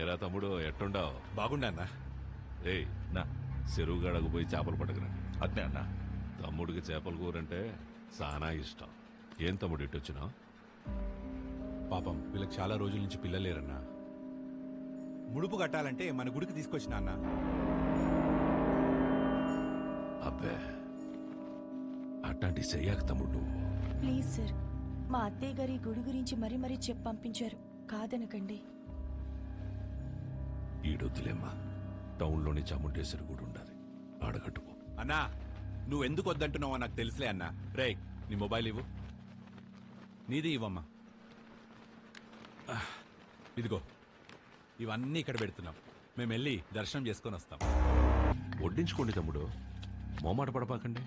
ఏరా తమ్ముడు ఎట్టుండావు? బాగుండా అన్నా. ఏయ్ నా చెరువు గడకు పోయి చేపలు పట్టకురండి. అట్నే అన్నా. తమ్ముడికి చేపల కూరంటే చాలా ఇష్టం. ఏం తమ్ముడు ఇట్టొచ్చినావు? పాపం వీళ్ళకి చాలా రోజుల నుంచి పిల్లలు లేరన్నా. ముడుపు కట్టాలంటే మన గుడికి తీసుకొచ్చిన అన్నా. అబ్బే అట్లాంటి చెయ్యాక తమ్ముడు నువ్వు. ప్లీజ్ సార్, మా అత్తయ్య గారి గుడి గురించి మరీ మరీ చెప్పి పంపించారు, కాదనకండి. ఈడొద్దులేమ్మా, టౌన్లోని చాముండేశ్వరి గుడి ఉండాలి, ఆడగట్టుకో. అన్నా నువ్వెందుకు వద్దంటున్నావో నాకు తెలుసులే అన్నా. రే నీ మొబైల్ ఇవ్వు. నీది ఇవ్వమ్మా. ఇదిగో ఇవన్నీ ఇక్కడ పెడుతున్నాం. మేము వెళ్ళి దర్శనం చేసుకొని వస్తాం. వడ్డించుకోండి తమ్ముడు, మోమాట పడపాకండి.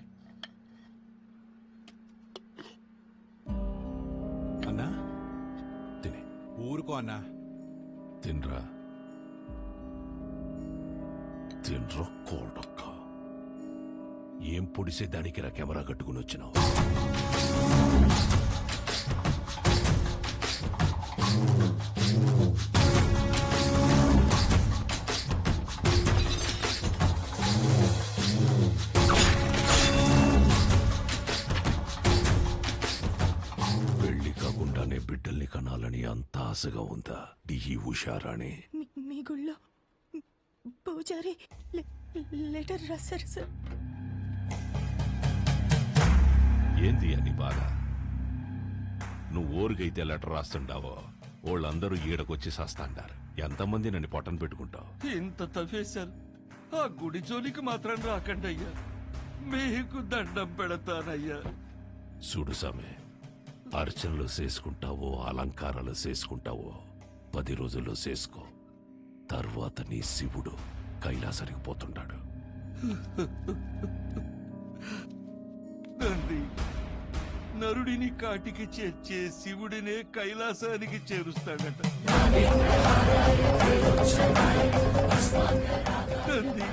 అన్నా తినే ఊరుకో అన్నా. తినరా తినరా కోడక్క. ఏం పొడిసే దానికి రా కెమెరా కట్టుకుని వచ్చినావు? పెళ్లి కాకుండానే బిడ్డల్ని కనాలని అంత ఆశగా ఉందా ఈ ఉషారాణి? మీ గుళ్ళో పూజారి లెటర్ రాశారు సార్. ఏంది అని బాధ? నువ్వు ఊరికైతే లెటర్ రాస్తుండావో వాళ్ళందరూ ఈడకొచ్చి సస్తాండారు. ఎంతమంది నన్ను పొట్టను పెట్టుకుంటావు? ఇంత తవ్వేశారు, ఆ గుడి జోలికి మాత్రం రాకండి అయ్యా, మీకు దండం పెడతానయ్యా. చూడు సామె, అర్చనలు చేసుకుంటావో అలంకారాలు చేసుకుంటావో 10 రోజుల్లో చేసుకో. తర్వాత నీ శివుడు కైలాసానికి పోతుంటాడు. తండ్రి, నరుడిని కాటికి చేర్చే శివుడినే కైలాసానికి చేరుస్తాడట. తండ్రి,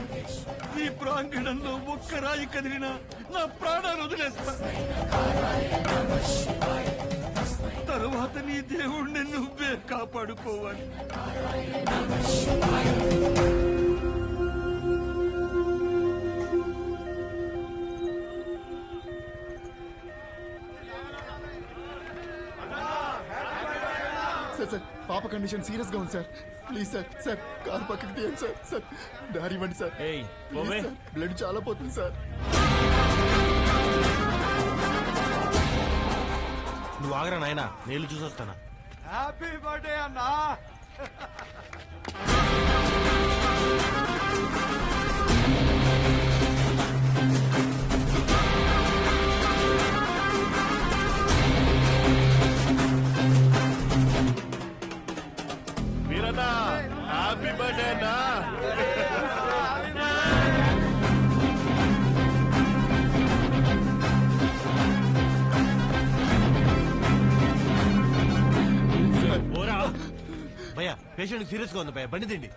ఈ ప్రాంగణంలో ఒక్క రాయి కదిలినా నా ప్రాణాలు వదిలేస్తా. తరువాత నీ దేవుణ్ణి నువ్వే కాపాడుకోవాలి. సార్ పాప కండిషన్ సీరియస్ గా ఉంది sir. Please sir, sir car పక్కకి తీయండి సార్. సార్ దారి ఇవ్వండి సార్. ప్లీజ్ సార్, బ్లడ్ చాలా పోతుంది సార్. నువ్వు ఆగరా నాయనా, నేను చూసొస్తానా. హ్యాపీ బర్త్డే అన్నా. మీరన్నా హ్యాపీ బర్త్డే అన్నా. భయ్యా, పేషెంట్ సీరియస్ గా ఉంది భయ్యా, బండి తిండి.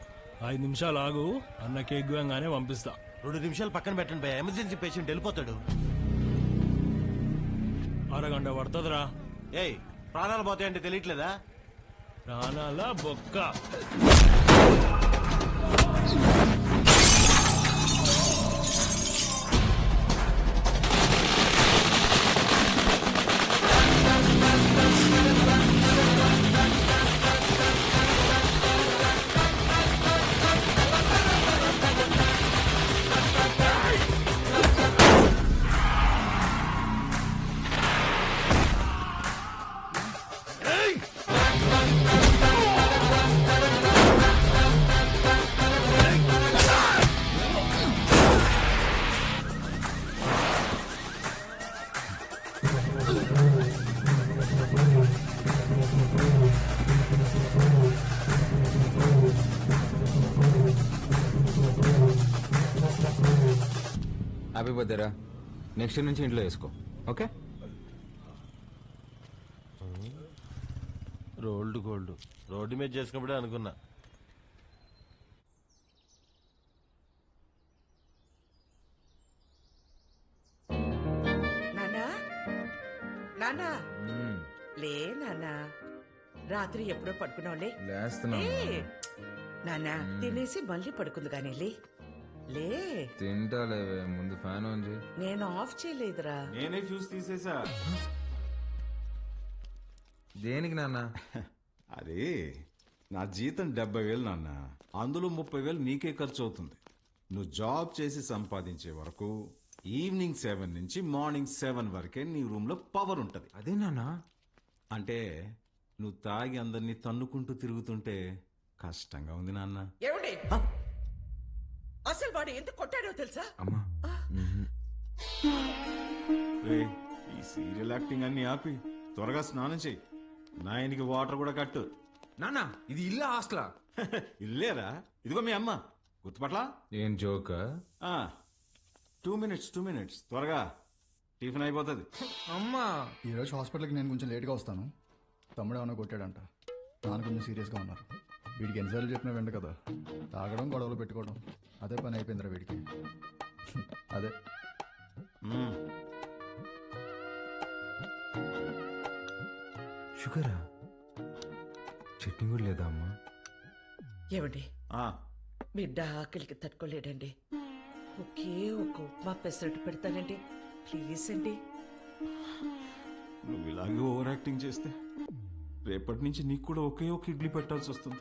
5 నిమిషాలు ఆగు, అన్న కేక్ గోయంగానే పంపిస్తా. 2 నిమిషాలు పక్కన పెట్టండి భయ్యా, ఎమర్జెన్సీ పేషెంట్ వెళ్ళిపోతాడు. అరగంట పడుతుందిరా. ఏయ్, ప్రాణాలు పోతాయంటే తెలియట్లేదా? ప్రాణాల బొక్క. హ్యాపీ బర్త్డేరా. నెక్స్ట్ నుంచి ఇంట్లో వేసుకో, ఓకే? రోల్డ్ గోల్డ్ రోడ్డు మీద చేసుకున్నప్పుడే అనుకున్నా. నానా, నానా లే నానా, రాత్రి ఎప్పుడో పడుకున్నావులే. లేస్తున్నా. నానా తినేసి మళ్ళీ పడుకుంది కానీ లే తింటాలేవే ముందు ఫ్యాన్ ఆన్ చేయి. నేను ఆఫ్ చేయలేదురా. నేనే ఫ్యూజ్ తీసేసా. దేనికి నాన్న? అదే నా జీతం 70,000 నాన్న, అందులో 30,000 నీకే ఖర్చు అవుతుంది. నువ్వు జాబ్ చేసి సంపాదించే వరకు ఈవినింగ్ 7 నుంచి మార్నింగ్ 7 వరకే నీ రూమ్ లో పవర్ ఉంటది. అదే నాన్న. అంటే నువ్వు తాగి అందరినీ తన్నుకుంటూ తిరుగుతుంటే కష్టంగా ఉంది నాన్న. ఏమండి అసలు వాడు ఎందుకు కొట్టాడో తెలుసా? అమ్మా రేయ్, ఈ సీరియల్ యాక్టింగ్ అన్ని ఆపి త్వరగా స్నానం చెయ్యి. నాయనికి వాటర్ కూడా కట్టు. నాన్న ఇది ఇల్లా హాస్టలా? ఇల్లేరా, ఇదిగో మీ అమ్మ. గుర్తుపట్లా? ఏం జోక్? 2 minutes త్వరగా టిఫిన్ అయిపోతుంది. అమ్మా ఈరోజు హాస్పిటల్కి నేను కొంచెం లేట్గా వస్తాను. తమ్ముడు ఏమైనా కొట్టాడంట. నాన్న కొంచెం సీరియస్గా ఉన్నారు. వీడికి ఎన్నిసార్లు చెప్పినా వెంట కదా, తాగడం గొడవలు పెట్టుకోవడం అదే పని అయిపోయిందిరా వీడికి. అదే షుగరా? చట్నీ కూడా లేదా అమ్మా? ఏమండి ఆ, బిడ్డ ఆకలికి తట్టుకోలేడండి. ఒకే ఒక ఉప్మా పెసరట్టు పెడతానండి, ప్లీజ్ అండి. నువ్వు ఇలాగే ఓవర్ యాక్టింగ్ చేస్తే రేపటి నుంచి నీకు కూడా ఒకే ఒక ఇడ్లీ పెట్టాల్సి వస్తుంది.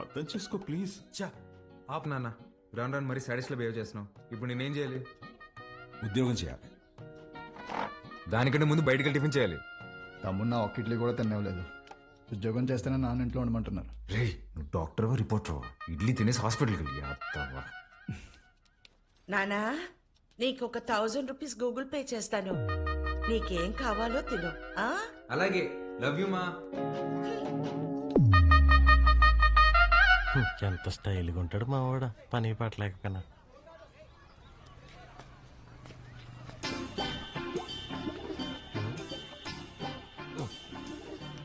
అర్థం చేసుకో ప్లీజ్. చా ఆపు నాన్న, రాను రాను మరీ సాడీస్లో బిహేవ్ చేస్తున్నావు. ఇప్పుడు నేనేం చేయాలి? ఉద్యోగం చేయాలి. దానికంటే ముందు బయటికి వెళ్ళి టిఫిన్ చేయాలి. తమ్ముడు నా ఒక్క ఇడ్లీ కూడా తినలేదు. ఉద్యోగం చేస్తేనే నాన్న ఇంట్లో ఉండమంటున్నారు. రే నువ్వు డాక్టర్వా రిపోర్టర్వా? ఇడ్లీ తినేసి హాస్పిటల్కి వెళ్ళి అత్తవా. నానా నీకు ఒక 1000 రూపీస్ గూగుల్ పే చేస్తాను. నీకేం కావాలో తిను. ఆ అలాగే, లవ్ యూ మా. ఎంత స్టైల్గా ఉంటాడు మా వాడ, పని పట్టలేకపోయినా.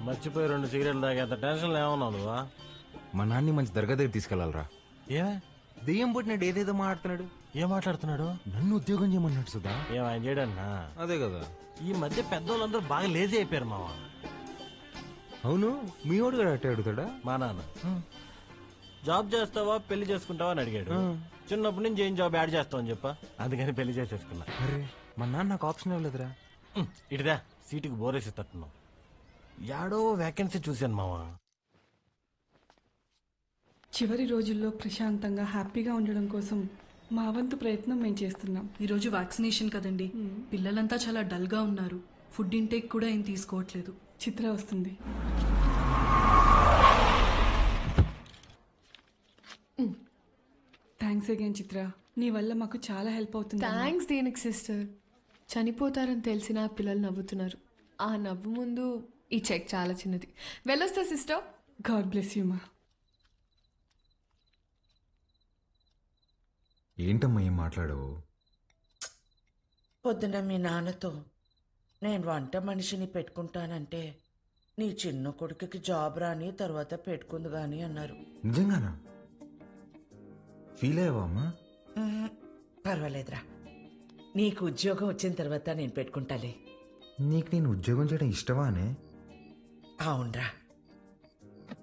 మర్చిపోయి 2 సిగరెట్లు తాగేంత టెన్షన్ ఏమన్నావు నువ్వా? మా నాన్ని మంచి దర్గా దగ్గర తీసుకెళ్లాలరా. ఏమే దెయ్యం పుట్టినాడు ఏదేదో మాట్లాడుతున్నాడు. ఏం మాట్లాడుతున్నాడు? నన్ను ఉద్యోగం చేయమన్నాడు సుధా. ఏం ఆయన చేయడన్నా? అదే కదా. ఈ మధ్య పెద్దోళ్ళందరూ బాగా లేజీ అయిపోయారు మావా. అవును, మీ వాడు కూడా అట్టే అడుగుతాడా? మా నాన్న జాబ్ చేస్తావా పెళ్లి చేసుకుంటావా అని అడిగాడు. చిన్నప్పటి నుంచి ఏం జాబ్ యాడ్ చేస్తావని చెప్పా, అందుకని పెళ్లి చేసేసుకున్నా. అరే మా నాన్న నాకు ఆప్షన్ ఇవ్వలేదురా. ఇటుదా సీటుకి బోరేసి తట్టున్నావు. యాడో వేకెన్సీ చూశాను మావా. చివరి రోజుల్లో ప్రశాంతంగా హ్యాపీగా ఉండడం కోసం మా వంతు ప్రయత్నం మేము చేస్తున్నాం. ఈరోజు వ్యాక్సినేషన్ కదండి, పిల్లలంతా చాలా డల్గా ఉన్నారు. ఫుడ్ ఇంటేక్ కూడా ఏం తీసుకోవట్లేదు. చిత్ర వస్తుంది. థ్యాంక్స్ అగైన్ చిత్ర, నీ వల్ల మాకు చాలా హెల్ప్ అవుతుంది. థ్యాంక్స్ దేనికి సిస్టర్. చనిపోతారని తెలిసిన పిల్లలు నవ్వుతున్నారు. ఆ నవ్వు ముందు ఈ చెక్ చాలా చిన్నది. వెళ్ళొస్తా సిస్టర్. గాడ్ బ్లెస్ యూ మా. ఏంటమ్మా ఏం మాట్లాడవు? పొద్దున మీ నాన్నతో నేను వంట మనిషిని పెట్టుకుంటానంటే నీ చిన్న కొడుకుకి జాబ్ రాని తర్వాత పెట్టుకుంది గాని అన్నారు. నిజంగానా? ఫీల్ అయ్యావా అమ్మా? పర్వాలేదురా, నీకు ఉద్యోగం వచ్చిన తర్వాత నేను పెట్టుకుంటాలే. నీకు నేను ఉద్యోగం చేయడం ఇష్టమా అనే? అవునరా,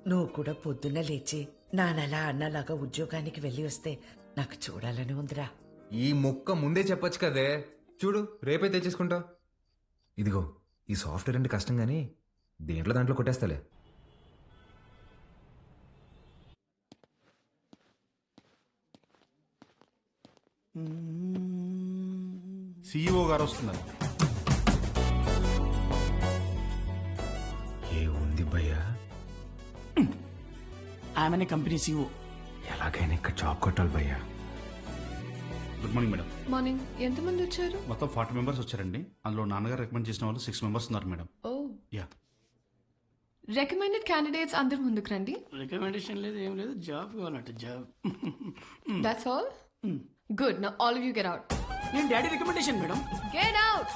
నువ్వు కూడా పొద్దున్న లేచి నానలా అన్నలాగా ఉద్యోగానికి వెళ్ళి వస్తే నాకు చూడాలని ఉందిరా. ఈ ముక్క ముందే చెప్పొచ్చు కదే. చూడు రేపే తెచ్చేసుకుంటా. ఇదిగో ఈ సాఫ్ట్వేర్ అంటే కష్టం కానీ దేంట్లో దాంట్లో కొట్టేస్తాలే. CEO గారు వస్తున్నారు. ఏ ఉంది భయ్యా? ఆమెనే కంపెనీ CEO. ఎలాగైనా ఇక్కడ జాబ్ కొట్టాలి భయ్యా. Good morning madam. మార్నింగ్. ఎంతమంది వచ్చారు? మొత్తం 40 మెంబర్స్ వచ్చారండి. అందులో నాన్నగారు రికమెండ్ చేసిన వాళ్ళు 6 మెంబర్స్ ఉన్నారు madam. Oh, yeah. Recommended candidates అందరు ముందుకు రండి. రికమెండేషన్ లేదు ఏం లేదు, జాబ్ కావాలంటే job. That's all. Good. Now all of you get out. నేను daddy recommendation madam. Get out.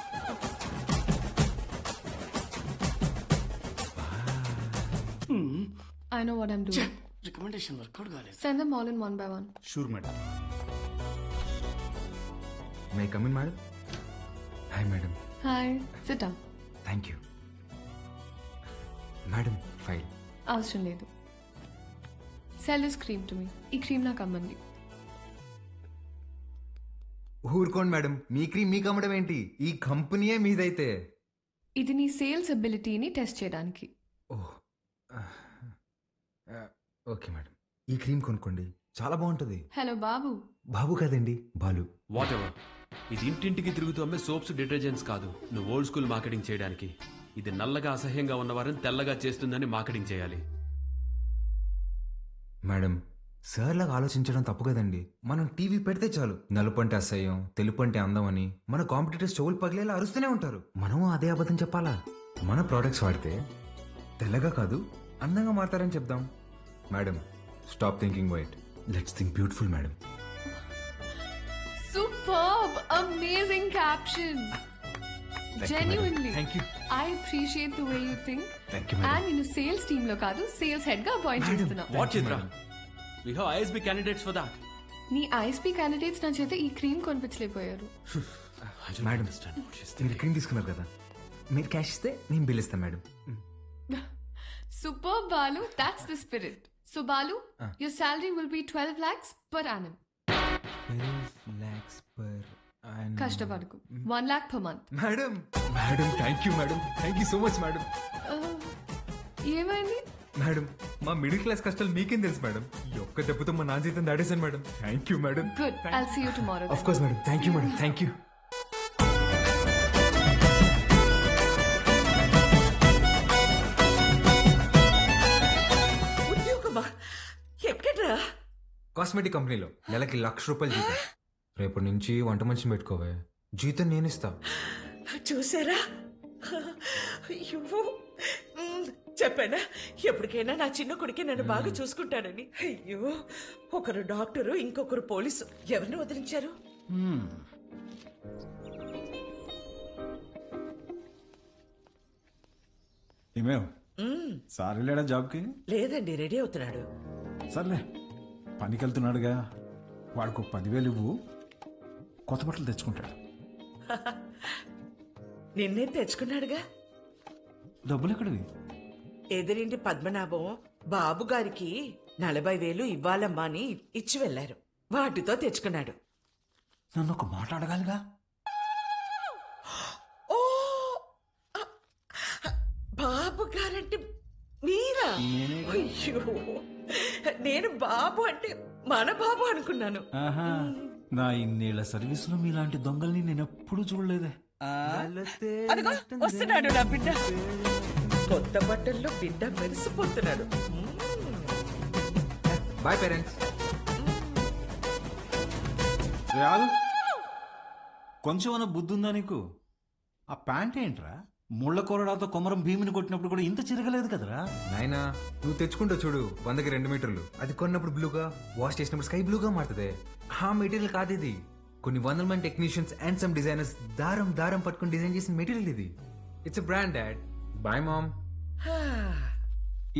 I know what I'm doing. Recommendation work out కాలేదు. Send them all in one by one. Sure madam. May come in madam? Hi madam. Hi. Sit down. Thank you madam. File అవసరం లేదు. Sell this cream to me. ఈ cream నాకు అమ్మంది. ఊరుకోండి madam, మీ cream మీకు అమ్మడం ఏంటి? ఈ కంపెనీయే మీదైతే. ఇది నీ సేల్స్ అబిలిటీని టెస్ట్ చేయడానికి. ఓహ్ ఓకే మేడం, ఈ క్రీమ్ కొనుక్కోండి, చాలా బాగుంటుంది. హలో బాబు. బాబు కాదండి, బాలు. What ever. ఇది ఇంటింటికి తిరుగుతూ అమ్మే సోప్స్, డిటర్జెంట్స్ కాదు. నువ్వు ఓల్డ్ స్కూల్ మార్కెటింగ్ చేయడానికి. ఇది నల్లగా అసహ్యంగా ఉన్నవారిని తెల్లగా చేస్తుందని మార్కెటింగ్ చేయాలి. మేడం, సార్ లాగా ఆలోచించడం తప్పు కదండి. మనం టీవీ పెడితే చాలు నలుపు అంటే అసహ్యం, తెలుపు అంటే అందం అని మన కాంపిటీటర్స్ చెవులు పగిలేలా అరుస్తూనే ఉంటారు. మనం అదే అబద్ధం చెప్పాలా? మన ప్రోడక్ట్స్ వాడితే తెల్లగా కాదు అందంగా మారతారని చెప్దాం. Madam, stop thinking white, let's think beautiful madam. Superb, amazing caption. Genuinely. Thank you. I appreciate the way you think. Thank you, madam. And నేను సేల్స్ టీమ్ లో కాదు, సేల్స్ హెడ్ గా అపాయింట్ చేస్తున్నా. What Chitra, we have ISB candidates for that. నీ ISP candidates నా చేత ఈ cream కొనిపించలేకపోయారు. మేడం, మీరు క్రీమ్ తీసుకున్నారు కదా, మీరు క్యాష్ ఇస్తే నేను బిల్ ఇస్తాను madam. Superb, Balu. That's the spirit. So Balu, your salary will be 12 lakhs per annum. 12 lakhs per annum. కష్టపడకు. 1 lakh per month. Madam, madam thank you madam, thank you so much madam. ఏమైంది? Madam, మా middle class కష్టాలు మీకేం తెలుసు madam. ఈ ఒక్క దెబ్బతో మా నాన్న జీతం దాడేశాను madam. Thank you madam. Good. I'll see you tomorrow. Of course madam, thank you madam, thank you. ఉద్యోగమా? ఎక్కడ్రా? కాస్మెటిక్ కంపెనీలో నెలకి ₹1,00,000 జీతం. రేపటి నుంచి వంట మనిషిని పెట్టుకోవే, జీతం నేను ఇస్తా. చూసారా? అయ్యో, చెప్పానా ఎప్పటికైనా నా చిన్న కొడుకే నన్ను బాగా చూసుకుంటానని. అయ్యో, ఒకరు డాక్టరు, ఇంకొకరు పోలీసు. ఎవరిని వదిలించారు? ఏమేవ్ సార్ వెళ్ళాడా జాబ్కి? లేదండి, రెడీ అవుతున్నాడు. సర్లే, పనికి వెళ్తున్నాడుగా, వాడికి 10,000 ఇవ్వు, కొత్త బట్టలు తెచ్చుకుంటాడు. నిన్నే తెచ్చుకున్నాడుగా. డబ్బులు ఎక్కడివి? ఎదురింటి పద్మనాభం బాబు గారికి 40,000 ఇవ్వాలమ్మా అని ఇచ్చి వెళ్లారు. వాటితో తెచ్చుకున్నాడు. నన్ను ఒక మాట అడగాలిగా. ఓ, బాబు గారంటే మీరా? అయ్యో, నేను బాబు అంటే మన బాబు అనుకున్నాను. నా ఇన్నేళ్ల సర్వీస్ లో మీలాంటి దొంగల్ని నేను ఎప్పుడు చూడలేదే. అదిగో వస్తున్నాడు నా బిడ్డ. కొత్త బట్టల్లో బిడ్డ మెరిసిపోతున్నాడు. Boy parents. రాదు, కొంచెం అన్న బుద్ధి ఉందా నీకు? ఆ ప్యాంట్ ఏంట్రా, ముళ్ళ కొరడాతో కొమరం భీమిని కొట్టినప్పుడు కూడా ఇంత చిరగలేదు కదరా. నాయనా, నువ్వు తెచ్చుకుంటావు చూడు 100కి 2 మీటర్లు, అది కొన్నప్పుడు బ్లూగా, వాష్ చేసినప్పుడు స్కై బ్లూగా మారుతుంది. ఆ మెటీరియల్ కాదు ఇది. కొన్ని 100 మంది టెక్నీషియన్స్ అండ్ సమ్ డిజైనర్స్ దారం దారం పట్టుకుని డిజైన్ చేసిన మెటీరియల్ ఇది. It's a brand dad. Bye mom.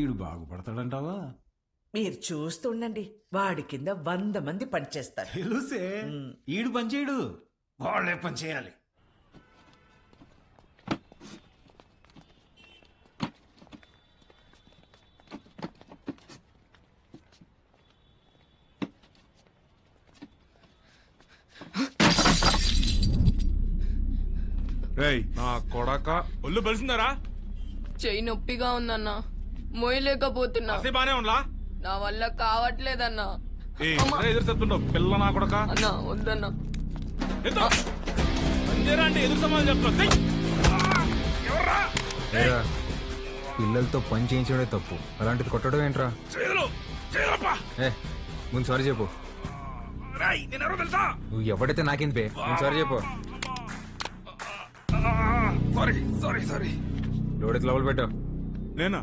ఈడు బాగుపడతాడంటావా? మీరు చూస్తుండండి, వాడి కింద 100 మంది పనిచేస్తారు. తెలుసే, ఈడు పని చేయడు, వాళ్ళే పని చేయాలి. నా కొడక ఒళ్ళు బలిసిందరా? చెయ్యి నొప్పిగా ఉందన్నా, మోయలేకపోతున్నా. బానే ఉందా? నా వల్ల కావట్లేదన్నా. ఎదురు చెప్తుండవు పిల్ల నా కొడక. అన్నా వద్దన్నా. ఎదురు సమాధానం చెప్తున్నా. పిల్లలతో పని చేయించడే తప్పు, అలాంటిది కొట్టడం ఏంట్రా? ఏ, ముందు సారీ చెప్పు. నువ్వు ఎవడైతే నాకేంది పే, ముందు సారీ చెప్పు. సారీ లోడెత్తి లోపల పెట్టావు. నేనా?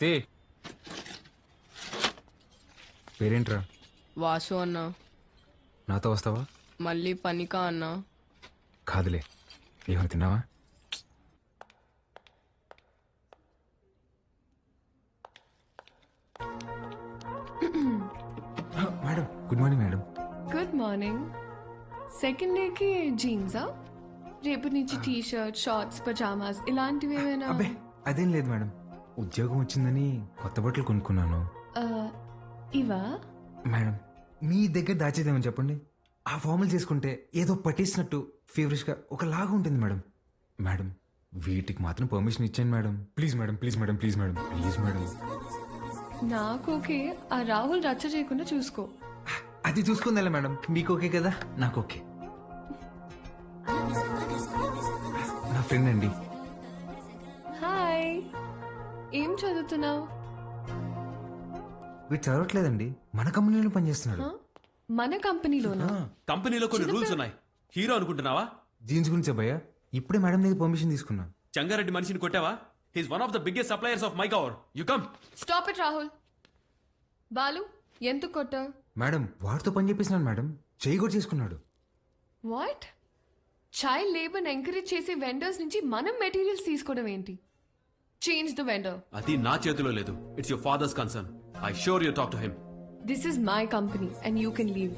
బే పేరేంట్రా? వాసు అన్నా. నాతో వస్తావా? మళ్ళీ పనికా అన్నా? కాదులే, ఏమైనా తిన్నావా? Madam, good morning madam. Good morning. Second డేకి జీన్సా? రేపు నుంచి టీ షర్ట్, షార్ట్స్, పజామాస్ ఇలాంటివి ఏమైనా? అబ్బే అదేం లేదు మేడం, ఉద్యోగం వచ్చిందని కొత్త బట్టలు కొనుక్కున్నాను. ఇవా? మేడం మీ దగ్గర దాచేదేమని చెప్పండి. ఆ ఫార్మల్ చేసుకుంటే ఏదో పట్టేసినట్టు ఫీవరిష్గా ఒకలాగా ఉంటుంది మేడం. మేడం వీటికి మాత్రం పర్మిషన్ ఇచ్చాను madam. Please madam, please madam, please madam, please madam. నాకు ఓకే. ఆ రాహుల్ రచ్చ చేయకుండా చూసుకో. అది చూసుకుందా మేడం? మీకు ఓకే కదా? నాకు ఓకే. నా ఫ్రెండ్ అండి. హాయ్, ఏం చదువుతున్నావు? వీడు చదవట్లేదండి, మన కంపెనీలో పనిచేస్తున్నాడు. మన కంపెనీలోనా? కంపెనీలో కొన్ని రూల్స్ ఉన్నాయి. హీరో అనుకుంటున్నావా? జీన్స్ గురించే భయ్యా, ఇప్పుడే మేడం దగ్గర పర్మిషన్ తీసుకున్నా. చంగారెడ్డి మనిషిని కొట్టావా? He's one of the biggest suppliers of my cover. You come. Stop it Rahul. Balu, ఎందుకు కొట్టావు? మేడం వాడితో పని చేపిస్తున్నాను మేడం, చేయి కూడా చేసుకున్నాడు. వాట్? చైల్డ్ లేబర్ ఎంకరేజ్ చేసే వెండర్స్ నుంచి మనం మెటీరియల్స్ తీసుకోవడం ఏంటి? Change the vendor. అది నా చేతిలో లేదు. It's your father's concern. I sure you talk to him. This is my company and you can leave.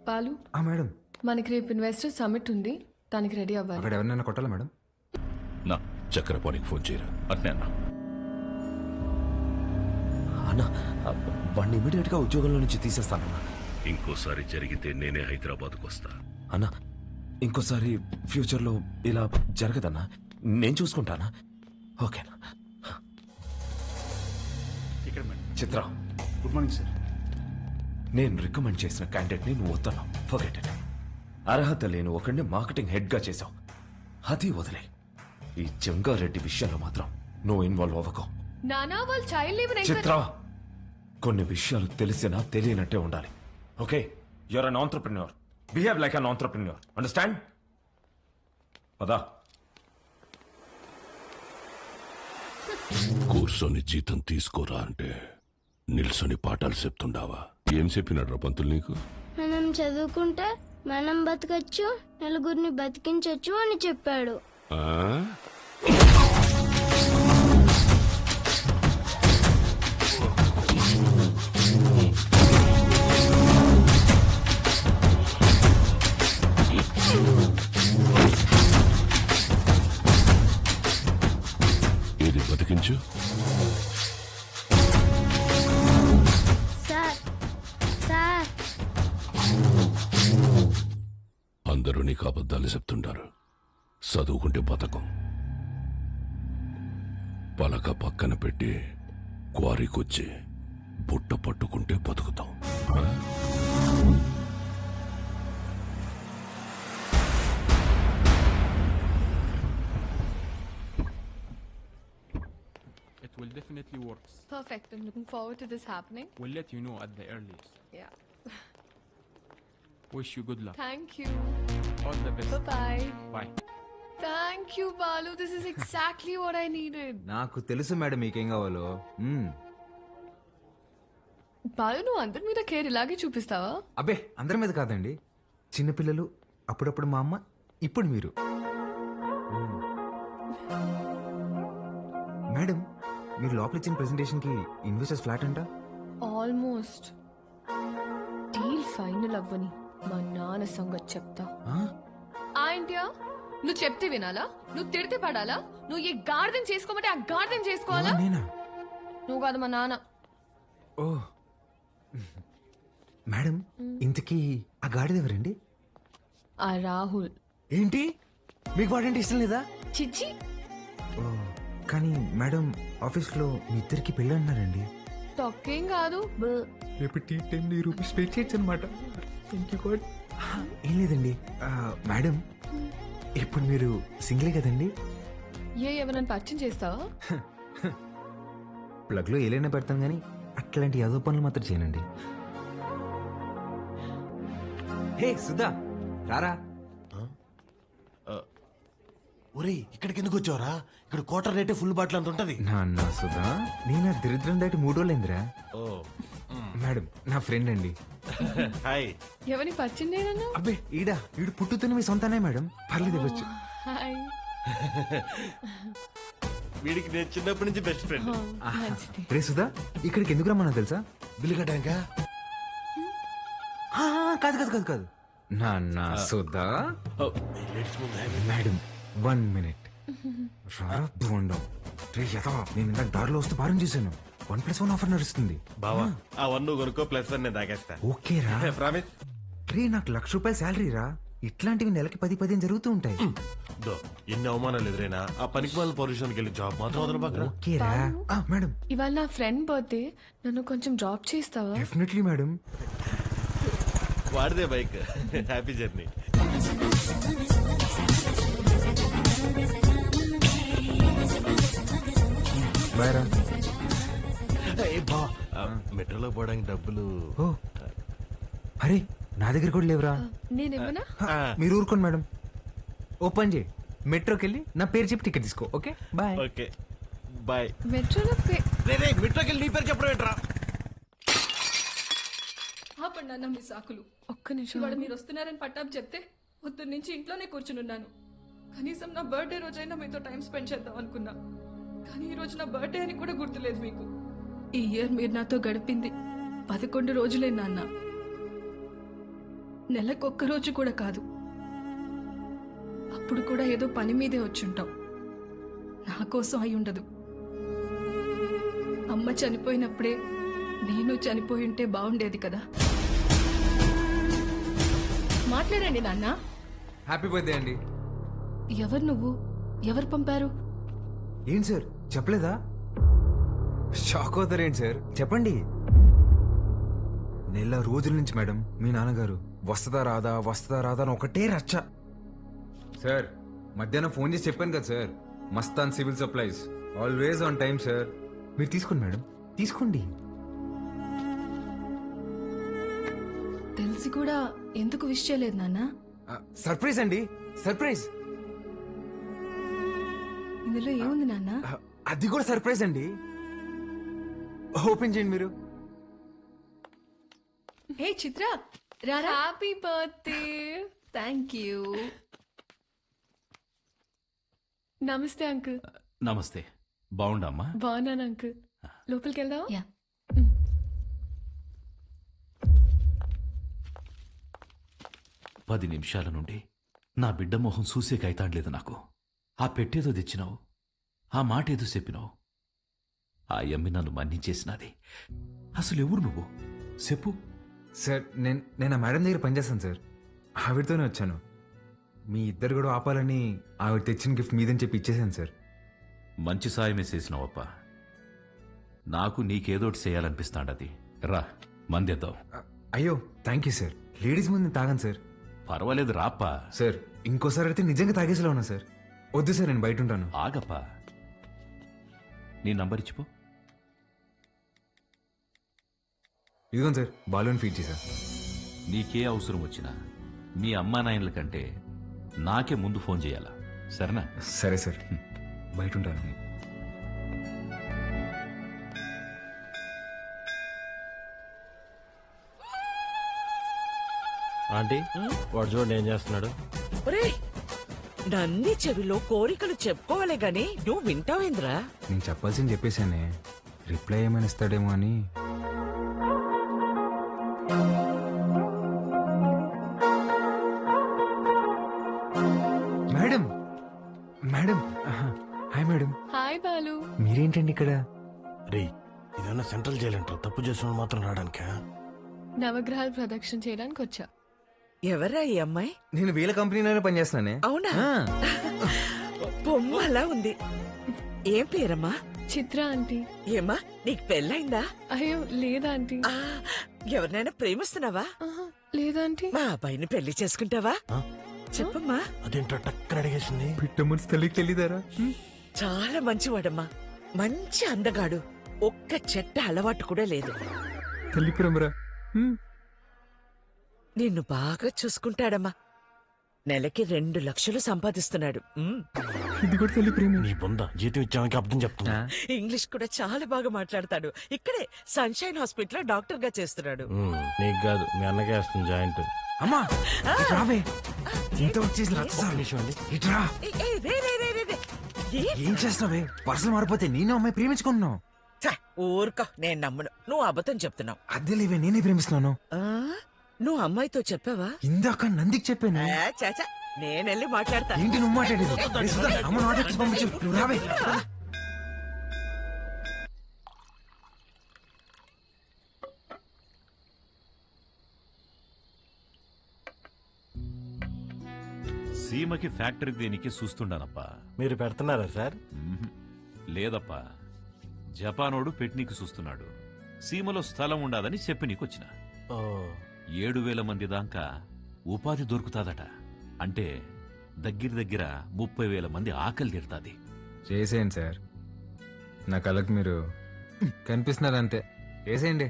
Balu, madam మనకి రేపు ఇన్వెస్టర్ సమిట్ ఉంది, దానికి రెడీ అవ్వాలి. అక్కడ ఎవరినైనా కొట్టాలా మేడం? నా చక్రపాణికి ఫోన్ చేయరా. అట్నే అన్నా. అన్నా వాడిని ఇమీడియట్ గా ఉద్యోగంలో నుంచి తీసేస్తానన్నా. ఇంకోసారి జరిగితే నేనే హైదరాబాద్కు వస్తా. అన్నా ఇంకోసారి ఫ్యూచర్ లో ఇలా జరగదన్నా, నేను చూసుకుంటానా? ఓకేనా? చిత్ర, గుడ్ మార్నింగ్ సార్. నేను రికమెండ్ చేసిన క్యాండిడేట్ ని నువ్వు వద్దన్నావు. Forget it. అర్హత లేని ఒకడిని మార్కెటింగ్ హెడ్ గా చేశావు. అది వదిలే. ఈ జంగారెడ్డి విషయంలో మాత్రం నువ్వు ఇన్వాల్వ్ అవ్వకు. నానా, వాళ్ళు చైల్డ్ లేబర్ చిత్ర, కొన్ని విషయాలు తెలిసినా తెలియనట్టే ఉండాలి. Okay, you're an entrepreneur. Behave like an entrepreneur. Understand? పదా. కూర్చొని జీతం తీసుకోరా అంటే నిల్సొని పాఠాలు చెప్తుండావా? ఏం చెప్పినాడు రా పంతులు నీకు? మనం చదువుకుంటే మనం బతకచ్చు, నలుగురిని బతికించచ్చు అని చెప్పాడు. ఆ? ఏది బతికించు? సార్ సార్, అందరూ నీకు అబద్ధాలు చెప్తుంటారు. చదువుకుంటే బతకం. పలక పక్కన పెట్టి క్వారీకొచ్చి బుట్ట పట్టుకుంటే బతుకుతాం. ఆ? It will definitely work. Perfect. I'm looking forward to this happening. We'll let you know at the earliest. Yeah. Wish you good luck. Thank you. All the best. Bye-bye. Bye. Thank you, Balu. This is exactly what I needed. నాకు తెలుసు madam మీకేం కావాలో. బాలు, నువ్వు అందరి మీద care ఇలాగే చూపిస్తావా? అబ్బే, అందరి మీద కాదండి. చిన్నపిల్లలు, అప్పుడప్పుడు మా అమ్మ, ఇప్పుడు మీరు. మేడం మీరు లోపల ఇచ్చిన ప్రెజెంటేషన్ కి ఇన్వెస్టర్స్ ఫ్లాట్ అంట. ఆల్మోస్ట్. డీల్ ఫైనల్ అవ్వని మా నాన్న సంగతి చెప్తా. ఏంటియా? నువ్వు చెప్తే వినాలా? నువ్వు తిడితే పడాలా? నువ్వు ఏ గార్డెన్ చేసుకోమంటే ఆ గార్డెన్ చేసుకోవాలా? నువ్వు కాదు, మా నాన్న. ఓ మేడం, ఇంతకీ ఆ గాడిద ఎవరండి? ఆ రాహుల్. ఏంటి, మీకు వాడంటే ఇష్టం లేదా? చిచ్చి. ఓ, కానీ మేడం ఆఫీస్ లో మీ ఇద్దరికి పెళ్ళి అన్నారండి. తొక్కేం కాదు. రేపు టీ టైం రూపీస్ పే చేయొచ్చు అనమాట. ఏం లేదండి మేడం, ఇప్పుడు మీరు సింగిలే కదండి? ఎవరైనా పరిచయం చేస్తావా? ప్లగ్ లో ఏలైనా పెడతాం కానీ అట్లాంటి యాదో పనులు మాత్రం చేయనండి. హే సుధా, రారా. ఒరే, ఇక్కడికి ఎందుకు వచ్చావరా? ఇక్కడ క్వార్టర్ రేటే ఫుల్ బాటిల్ అంత ఉంటది. నాన్న సుధా, నేను ఆ దరిద్రం దాటి 3 రోజులైందిరా. మేడం నా ఫ్రెండ్ అండి. హాయ్. ఎవరిని పరిచయం చేయనన్నా? అబ్బే, ఈడు పుట్టుతున్న మీ సొంతనే మేడం, పర్లేదు ఇవ్వచ్చు. హాయ్. వీడికి నేను చిన్నప్పటి నుంచి బెస్ట్ ఫ్రెండ్. రే సుధా, ఇక్కడికి ఎందుకు రమ్మన్నా తెలుసా? బిల్లు కట్టాక. కాదు కాదు కాదు కాదు నాన్న సుధా. Madam 1 minute. రారా బోండం. రే యదవా, నేను ఇందాక దారిలో వస్తూ భారం చూశాను. 1+1 ఆఫర్ నడుస్తుంది. బావా ఆ 1 కొనుక్కో +1 నేను తాగేస్తా. ఓకే రా. ప్రామిస్. రే నాకు ₹1,00,000 శాలరీ రా. ఇట్లాంటివి నెలకి 10-15 జరుగుతూ ఉంటాయి. దో ఎన్ని అవమానాలు ఎదురైనా ఆ పనికి వాళ్ళ పొజిషన్కి వెళ్ళి జాబ్ మాత్రం వదలబాకరా. ఓకే రా. మేడం ఇవాళ నా ఫ్రెండ్ బర్త్డే, నన్ను కొంచెం డ్రాప్ చేస్తావా? Definitely madam. వాడిదే బైక్. Happy journey. బాయ్ రా. మెట్రోలో పోవడానికి డబ్బులు. ఓ అరే నా దగ్గర కూడా లేవురా. నేనేమన్నా? మీరు ఊరుకోండి మేడం. ఓపెన్ చేయి, మెట్రోకి వెళ్ళి నా పేరు చెప్పి టికెట్ తీసుకో. Okay bye. Okay bye. మెట్రోలో మెట్రోకి వెళ్ళి నీ పేరు చెప్పడం ఏంట్రా? ఆపండి అన్న మీ సాకులు. ఒక్క నిమిషం. ఇవాళ మీరు వస్తున్నారని పట్టాపు చెప్తే పొద్దున్న నుంచి ఇంట్లోనే కూర్చునున్నాను. కనీసం నా బర్త్డే రోజైనా మీతో టైం స్పెండ్ చేద్దాం అనుకున్నా, కానీ ఈ రోజు నా బర్త్డే అని కూడా గుర్తులేదు మీకు. ఈ ఇయర్ మీరు నాతో గడిపింది 11 రోజులే నాన్న, నెలకొక్క రోజు కూడా కాదు. అప్పుడు కూడా ఏదో పని మీదే వచ్చుంటాం. నా కోసం అయి ఉండదు. అమ్మ చనిపోయినప్పుడే నేను చనిపోయి ఉంటే బాగుండేది కదా. మాట్లాడండి నాన్న. హ్యాపీ బర్త్డే అండి. ఎవరు నువ్వు? ఎవరు పంపారు? ఏంటి సార్ చెప్పలేదా? షాక్ అవుతారేంటి సార్, చెప్పండి. నెల రోజుల నుంచి మేడం మీ నాన్నగారు వస్తుందా రాదా అని ఒకటే రచ్చ. సార్ మధ్యాహ్నం ఫోన్ చేసి చెప్పాను కదా sir, Mastan civil supplies always on time sir. మీరు తీసుకోండి మేడం, తీసుకోండి. తెలిసి కూడా ఎందుకు విష్ చేయలేదు నాన్న? సర్ప్రైజ్ అండి, సర్ప్రైజ్. ఇందులో ఏముంది నాన్న? అది కూడా సర్ప్రైజ్ అండి. ఓపెన్ చేయండి మీరు. హే చిత్ర, రారా. Happy birthday. Thank you. నమస్తే అంకుల్. నమస్తే. బాగుండమ్మా? బాగున్నాను అంకుల్. లోపలికి వెళ్దావా? యా. 10 నిమిషాల నుండి నా బిడ్డ మొహం చూసే కైతాడలేదు నాకు. ఆ పెట్టేదో తెచ్చినావు, ఆ మాట ఏదో చెప్పినావు. ఆ యమ్మి నన్ను మన్నించేసినది. అసలు ఎవరు నువ్వు చెప్పు. సార్ నేను ఆ మేడం దగ్గర పనిచేస్తాను సార్, ఆవిడతోనే వచ్చాను. మీ ఇద్దరు కూడా ఆపాలని ఆవిడ తెచ్చిన గిఫ్ట్ మీదని చెప్పి ఇచ్చేసాను సార్. మంచి సాయమే చేసినావప్పా. నాకు నీకేదోటి చేయాలనిపిస్తాండది. రా మందేద్దాం. అయ్యో థ్యాంక్ యూ సార్. లేడీస్ ముందు తాగాను సార్. పర్వాలేదు రాప్పా. సార్ ఇంకోసారి అయితే నిజంగా తాగేసేలా ఉన్నా సార్. వద్దు సార్, నేను బయట ఉంటాను. ఆగప్పా, నీ నంబర్ ఇచ్చిపో. ఇదిగోండి సార్, బాలూన్ ఫీడ్ చేశా. నీకే అవసరం వచ్చినా మీ అమ్మా నాయనల కంటే నాకే ముందు ఫోన్ చేయాలా, సరేనా? సరే సార్, బయట ఉంటాను. ఆంటీ వాడు చూడండి ఏం చేస్తున్నాడు. నన్ని చెవిలో కోరికలు చెప్పుకోవాలే గాని నువ్వు వింటావేంద్రా? నేను చెప్పాల్సింది చెప్పేశానే, రిప్లై ఏమైనా ఇస్తాడేమో అని. Madam madam hi madam. Hi Balu. మీరేంటండి ఇక్కడ? రే ఇదన్నా సెంట్రల్ జైలు అంటారు, తప్పు చేసిన మాత్రం రావడానికా? నవగ్రహాలు ప్రదక్షిణ చేయడానికి వచ్చా. ఎవరా ఈ అమ్మాయి? నేను వీళ్ళ కంపెనీలోనే పనిచేస్తున్నానే. అవునా? బొమ్మ అలా ఉంది. ఏం పేరమ్మా? చిత్ర ఆంటీ. ఏమ్మా నీకు పెళ్ళైందా? అయ్యో లేదా ఆంటీ. ఎవరినైనా ప్రేమిస్తున్నావా? లేదా ఆంటీ. మా అబ్బాయిని పెళ్లి చేసుకుంటావా? చెప్పమ్మా. అదేంటో టక్కన అడిగేసింది. పిట్ట మనసు తల్లికి తెలియదారా? చాలా మంచివాడమ్మా, మంచి అందగాడు, ఒక్క చెట్ట అలవాటు కూడా లేదు. తల్లి ప్రేమరా. నిన్ను బాగా చూసుకుంటాడమ్మా. నెలకి 2 లక్షలు సంపాదిస్తున్నాడు. ఇది కూడా తల్లి ప్రేమ. నీ బొంద జీతం ఇచ్చామని అర్థం చెప్తున్నా. ఇంగ్లీష్ కూడా చాలా బాగా మాట్లాడతాడు. ఇక్కడే సన్షైన్ హాస్పిటల్ డాక్టర్ గా చేస్తున్నాడు. నీకు కాదు మీ అన్నకే వస్తుంది జాయింట్. అమ్మా రావే, ఇంత వచ్చేసి ఇట్రా. ఏం చేస్తావే? పర్సలు మారిపోతే నేను అమ్మాయి ప్రేమించుకుంటున్నావు. ఊరుకో, నేను నమ్మను. నువ్వు అబద్ధం చెప్తున్నావు. అదే లేవే, నేనే ప్రేమిస్తున్నాను. నువ్వు అమ్మాయితో చెప్పావా? ఇందాక నందికి చెప్పాను. చాచా, నేనెళ్ళి మాట్లాడతా. ఏంటి నువ్వు మాట్లాడేది? అరే సుధా, అమ్మను ఆటోకి పంపించు. నువ్వు రావే. సీమకి ఫ్యాక్టరీ దేనికి చూస్తుండానప్పా. మీరు పెడుతున్నారా సార్? లేదప్పా, జపానోడు పెట్నీకి చూస్తున్నాడు. సీమలో స్థలం ఉండాదని చెప్పి నీకొచ్చిన. 7,000 మంది దాకా ఉపాధి దొరుకుతాదట. అంటే దగ్గర 30,000 మంది ఆకలి తీరుతాది. చేసేయండి సార్, నా కళ్ళకి మీరు కనిపిస్తున్నారు అంతే. చేసేయండి.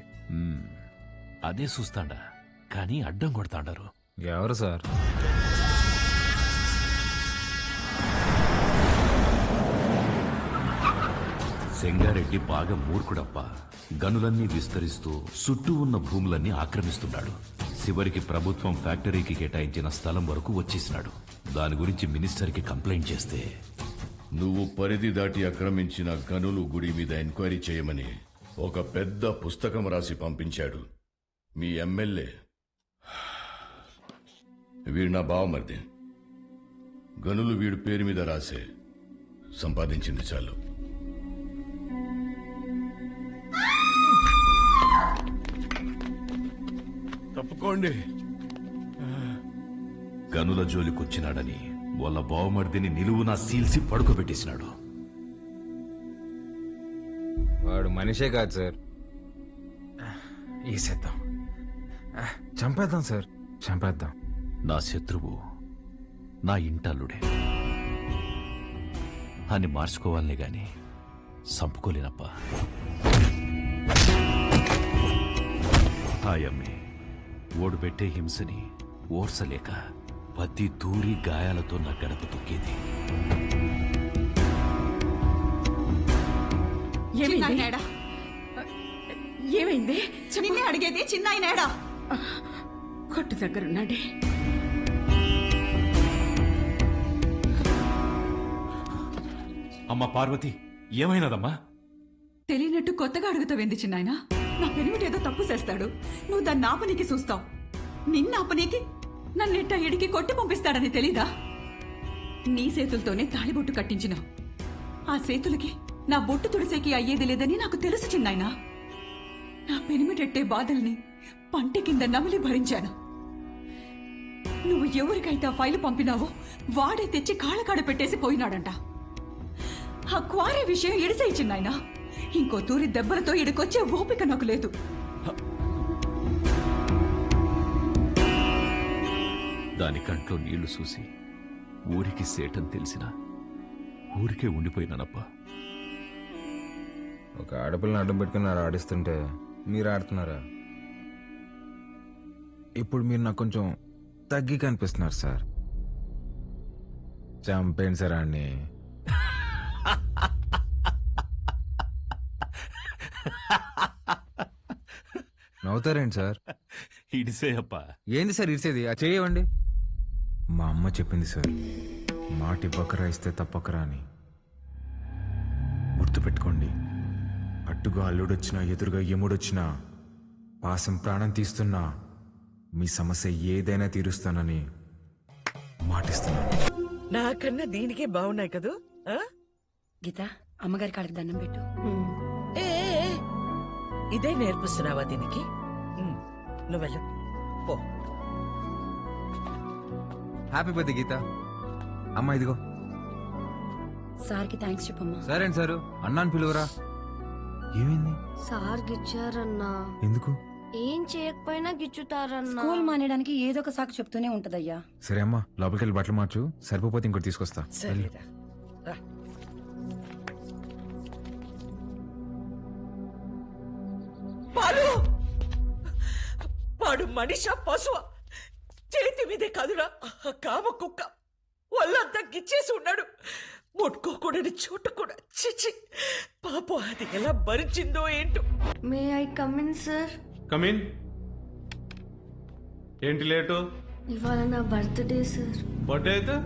అదే చూస్తాండా, కానీ అడ్డం కొడతాండారు. ఎవరు సార్? సెంగారెడ్డి బాగా మూర్ఖుడప్పా. గనులన్నీ విస్తరిస్తూ చుట్టూ ఉన్న భూములన్నీ ఆక్రమిస్తున్నాడు. చివరికి ప్రభుత్వం ఫ్యాక్టరీకి కేటాయించిన స్థలం వరకు వచ్చేసినాడు. దాని గురించి మినిస్టర్కి కంప్లైంట్ చేస్తే, నువ్వు పరిధి దాటి ఆక్రమించిన గనులు గుడి మీద ఎంక్వైరీ చేయమని ఒక పెద్ద పుస్తకం రాసి పంపించాడు మీ ఎమ్మెల్యే. వీడు నా బావమరిది. గనులు వీడు పేరు మీద రాసే సంపాదించింది చాలు. తప్పుకోండి. గనుల జోలికొచ్చినాడని వాళ్ళ బావమర్దిని నిలువునా సీల్సి పడుకోబెట్టేసినాడు. వాడు మనిషే కాదు సార్. వేసేద్దాం, చంపేద్దాం సార్, చంపేద్దాం. నా శత్రువు నా ఇంటల్లుడే అని మార్చుకోవాలనే గాని చంపుకోలేనప్పా. హాయమ్మే ఓడు పెట్టే హింసని ఓర్సలేక పత్తి దూరి గాయాలతో నా గడప తొక్కేది. ఏమైంది? నిన్నే అడిగేది, చిన్నాయనేడా? కొట్టు దగ్గరున్నాడే. అమ్మా పార్వతి, ఏమైనదమ్మా? తెలియనట్టు కొత్తగా అడుగుతావేంది చిన్నాయన? నా పెనిమిటి ఏదో తప్పు చేస్తాడు, నువ్వు దాన్ని ఆపనీకి చూస్తావు. నిన్న ఆపనీకి నన్నెట్ట ఎడికి కొట్టి పంపిస్తాడని తెలీదా? నీ చేతులతోనే తాళిబొట్టు కట్టించినావు. ఆ చేతులకి నా బొట్టు తుడిసేకి అయ్యేది లేదని నాకు తెలుసు చిన్నాయన. నా పెనిమిటెట్టే బాధల్ని పంటి కింద నమిలి భరించాను. నువ్వు ఎవరికైతే ఆ ఫైలు పంపినావో వాడే తెచ్చి కాళ్ళకాడ పెట్టేసి పోయినాడంట. ఆ క్వారీ విషయం ఎడిసేయి చిన్నాయన. ఇంకో తూరి దెబ్బలతో ఇడికొచ్చే ఓపిక నాకు లేదు. దాని కంట్లో నీళ్లు చూసి ఊరికి సేటని తెలిసినా ఊరికే ఉండిపోయినానప్పా. ఒక ఆడపిల్లని అడ్డం పెట్టుకున్నారు ఆడిస్తుంటే మీరు ఆడుతున్నారా? ఇప్పుడు మీరు నాకు కొంచెం తగ్గి కనిపిస్తున్నారు సార్. చంపేయండి సార్ అన్ని. నవ్వుతారేంటి సార్? ఇడిసేయప్పా. ఏంది సార్ ఇడిసేది? ఆ చేయవండి. మా అమ్మ చెప్పింది సార్, మాట ఇవ్వకరా ఇస్తే తప్పకరా అని. గుర్తుపెట్టుకోండి, అట్టుగా అల్లుడొచ్చినా ఎదురుగా ఎముడొచ్చినా పాసం ప్రాణం తీస్తున్నా మీ సమస్య ఏదైనా తీరుస్తానని మాటిస్తున్నాను. నాకన్నా దీనికే బాగున్నాయి కదూ. గీత, అమ్మగారి కాళ్ళకి దండం పెట్టు. ఏ ఏ, ఏ, ఇదే నేర్పిస్తున్నావా దీనికి? నువ్వెళ్ళు పో. హ్యాపీ బర్త్డే గీత. అమ్మ ఇదిగో. సార్కి థ్యాంక్స్ చెప్పమ్మా. సరే అండి సారు, అన్నాను పిలువరా. ఏమైంది? సార్ గిచ్చారన్నా. ఎందుకు? ఏం చేయకపోయినా గిచ్చుతారన్నా. స్కూల్ మానేయడానికి ఏదో ఒక సాకు చెప్తూనే ఉంటదయ్యా. సరే అమ్మా, లోపలికి వెళ్ళి బట్టలు మార్చు. సరిపోతే ఇంకోటి తీసుకొస్తా. సరేరా. పాలు వాడు మనిష పశువ చేతి మీదే కాదురా కామ కుక్క. వాళ్ళంతా గిచ్చేసి ఉన్నాడు. ముట్టుకోకూడని చోటు కూడా. చిచి పాపం, అది ఎలా భరించిందో ఏంటో. May I come in sir? Come in. ఏంటి లేటు? ఇవాళ నా బర్త్డే సార్. బర్త్డే అయితే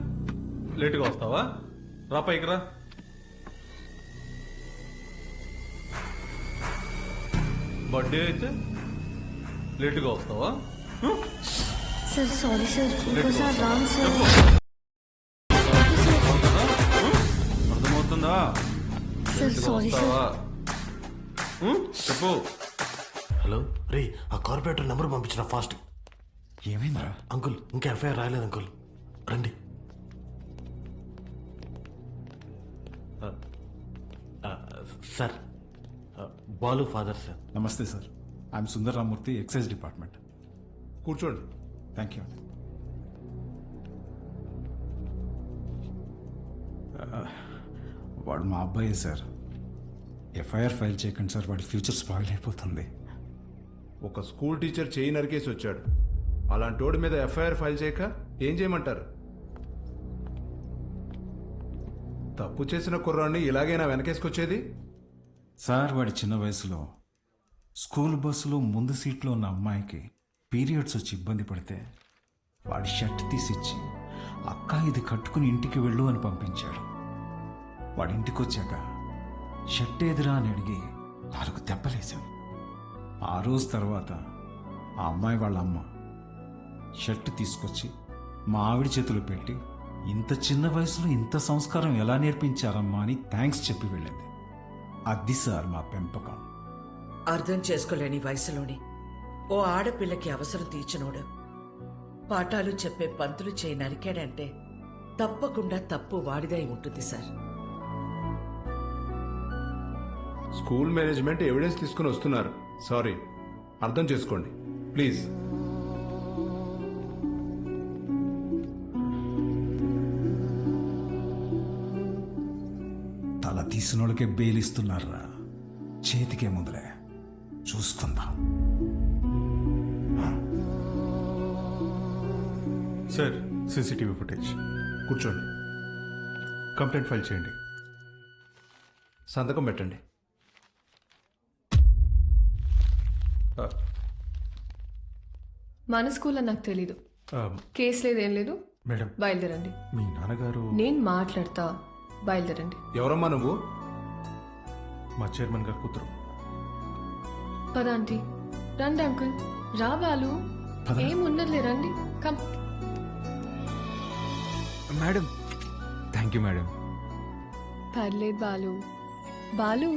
లేటుగా వస్తావా? రా పైకి రా. బర్త్డే అయితే లేటుగా వస్తావా? సార్ సారీ సార్, ఇంకోసారి రాను సార్. Sorry sir. చెప్పు. హలో రే, ఆ కార్పొరేటర్ నెంబర్ పంపించిన ఫాస్ట్. ఏమైందిరా? అంకుల్ ఇంకా ఎఫ్ఐఆర్ రాయలేదు అంకుల్, రండి. Sir, Balu father sir. Namaste sir, I'm Sundar Ramurthy, excise department. కూర్చోండి. Thank you. వాడు మా అబ్బాయే సార్. ఎఫ్ఐఆర్ ఫైల్ చేయకండి సార్, వాడి ఫ్యూచర్ స్పాయిల్ అయిపోతుంది. ఒక స్కూల్ టీచర్ చేయి నరికేసి వచ్చాడు. అలాంటోడి మీద ఎఫ్ఐఆర్ ఫైల్ చేయక ఏం చేయమంటారు? తప్పు చేసిన కుర్రాన్ని ఇలాగైనా వెనకేసుకొచ్చేది? సార్, వాడి చిన్న వయసులో స్కూల్ బస్సులో ముందు సీట్లో ఉన్న అమ్మాయికి పీరియడ్స్ వచ్చి ఇబ్బంది పడితే వాడి షర్ట్ తీసిచ్చి, అక్క ఇది కట్టుకుని ఇంటికి వెళ్ళు అని పంపించాడు. వాడి ఇంటికి వచ్చాక షర్ట్ ఏదిరా అని అడిగి 4 దెబ్బలేశాం. ఆ రోజు తర్వాత ఆ అమ్మాయి వాళ్ళ అమ్మ షర్ట్ తీసుకొచ్చి మా ఆవిడ చేతిలో పెట్టి, ఇంత చిన్న వయసులో ఇంత సంస్కారం ఎలా నేర్పించారమ్మా అని థ్యాంక్స్ చెప్పి వెళ్ళింది. అది సార్ మా పెంపకం. అర్థం చేసుకోలేని వయసులోని ఓ ఆడపిల్లకి అవసరం తీర్చినోడు పాఠాలు చెప్పే పంతులు చేయి నరికాడంటే తప్పకుండా తప్పు వాడిదై ఉంటుంది సార్. స్కూల్ మేనేజ్మెంట్ ఎవిడెన్స్ తీసుకుని వస్తున్నారు. సారీ, అర్థం చేసుకోండి ప్లీజ్. తల తీసినోళ్ళకే బెయిలిస్తున్నారా, చేతికే ముందులే చూసుకుందాం. Sir, CCTV footage. కూర్చోండి. కంప్లైంట్ ఫైల్ చేయండి. సంతకం పెట్టండి. మన స్కూల్లో నాకు తెలీదు. కేసు లేదు, ఏం లేదు. మేడం, బయలుదేరండి. మీ నాన్నగారు. నేను మాట్లాడతా, బయలుదేరండి. ఎవరమ్మా నువ్వు? మా చైర్మన్ గారు కూతురు. పద ఆంటీ. రండి అంకుల్. రా బాలు, ఏమున్నదిలే, రండి. Come. Madam, thank you madam. పర్లేదు బాలు. బాలు,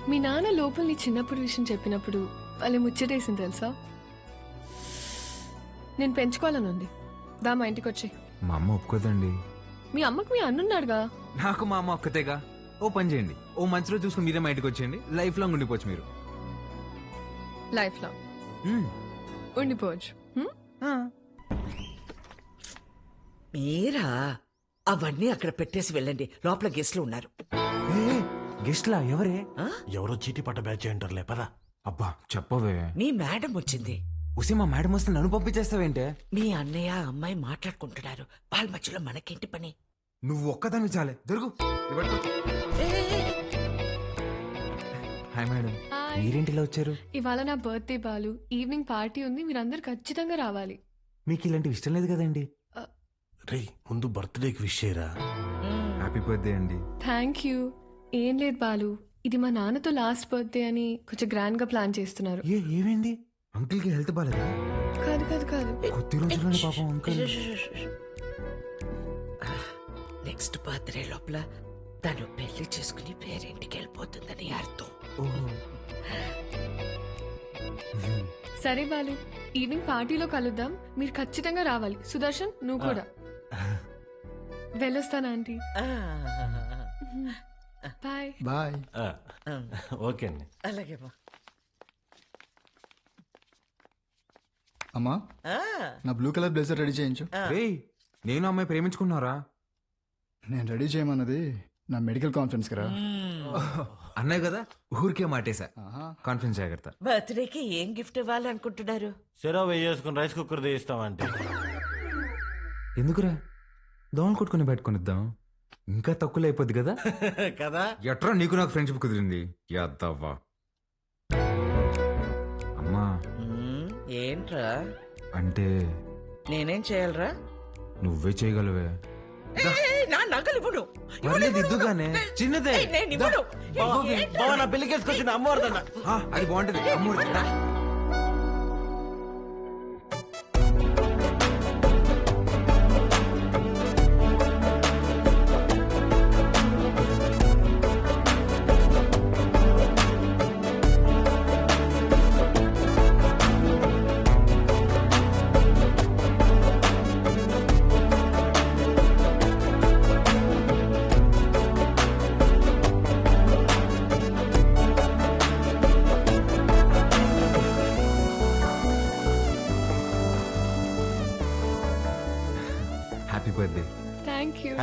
మీ నాన్న లోపల నీ చిన్నప్పుడు విషయం చెప్పినప్పుడు వాళ్ళు ముచ్చటేసింది తెలుసా? నేను పెంచుకోవాలని ఉంది. దా మా ఇంటికి వచ్చి. మా అమ్మ ఒప్పుకోదండి. మీ అమ్మకు మీ అన్నున్నాడుగా. నాకు మా అమ్మ ఒక్కతేగా. ఓ పని చేయండి, ఓ మంచి రోజు చూసుకుని మీరే మా ఇంటికి వచ్చేయండి. లైఫ్ లాంగ్ ఉండిపోవచ్చు మీరు. లైఫ్ లో ఉండిపోవచ్చు. మీరా అవన్నీ అక్కడ పెట్టేసి వెళ్ళండి, లోపల గెస్ట్లు ఉన్నారు. గెస్ట్లా? ఎవరే? ఎవరో చీటీ పట్ట బ్యాచ్ అంటారులే, పదా. అబ్బా చెప్పవే. మీ మేడం వచ్చింది. ఉసి మా మేడం వస్తే నన్ను పంపించేస్తావేంటే? మీ అన్నయ్య అమ్మాయి మాట్లాడుకుంటున్నారు, వాళ్ళ మధ్యలో మనకేంటి పని? నువ్వు ఒక్కదాన్ని చాలే. దొరుకు. హాయ్ మేడం, మీరేంటిలా వచ్చారు? ఇవాళ నా బర్త్డే బాలు. ఈవినింగ్ పార్టీ ఉంది, మీరందరు ఖచ్చితంగా రావాలి. మీకు ఇలాంటివి ఇష్టం లేదు కదండి. రే, ముందు బర్త్డేకి విష్ చేయరా. హ్యాపీ బర్త్డే అండి. Thank you. ఏం లేదు బాలు, ఇది మా నాన్నతో లాస్ట్ బర్త్డే అని కొంచెం గ్రాండ్ గా ప్లాన్ చేస్తున్నారు. ఏమైంది? అంకుల్ కి హెల్త్ బాలేదా? కాదు కాదు కాదు, కొద్ది రోజుల్లోనే పాపం అంకుల్. నెక్స్ట్ బర్త్డే లోపల తను పెళ్లి చేసుకుని పేరింటికి వెళ్ళిపోతుందని అర్థం. సరే బాలు, ఈవినింగ్ పార్టీలో కలుద్దాం. మీరు ఖచ్చితంగా రావాలి. సుదర్శన్, నువ్వు కూడా. వెళ్ళొస్తానా ఆంటీ? Bye bye. ఓకే అండి. అలాగే అమ్మా, నా బ్లూ కలర్ బ్లేజర్ రెడీ చేయించు. నేను అమ్మాయి ప్రేమించుకున్నారా? నేను రెడీ చేయమన్నది నా మెడికల్ కాన్ఫరెన్స్ కదా. అన్నాయి కదా, ఊరికే మాటేసా. కాన్ఫరెన్స్ జాగ్రత్త. బర్త్డేకి ఏం గిఫ్ట్ ఇవ్వాలనుకుంటున్నారు? సెరో వేసుకుని రైస్ కుక్కర్ తీస్తామంటే. ఎందుకురా, దోమలు కొట్టుకుని పెట్టుకునిద్దాం, ఇంకా తక్కువ అయిపోద్ది కదా. కదా ఎట్రా నీకు నాకు ఫ్రెండ్షిప్ కుదిరింది. యాదవ్వా. అమ్మా, ఏంట్రా అంటే నేనేం చేయాలరా? నువ్వే చేయగలవే. నా నగలు ఇవ్వను. ఇద్దుగానే చిన్నదే. నేను ఇవ్వను. నా పెళ్లికేసుకొచ్చిన అమ్మవారిదన్న. అది బాగుంటది. అమ్మవారి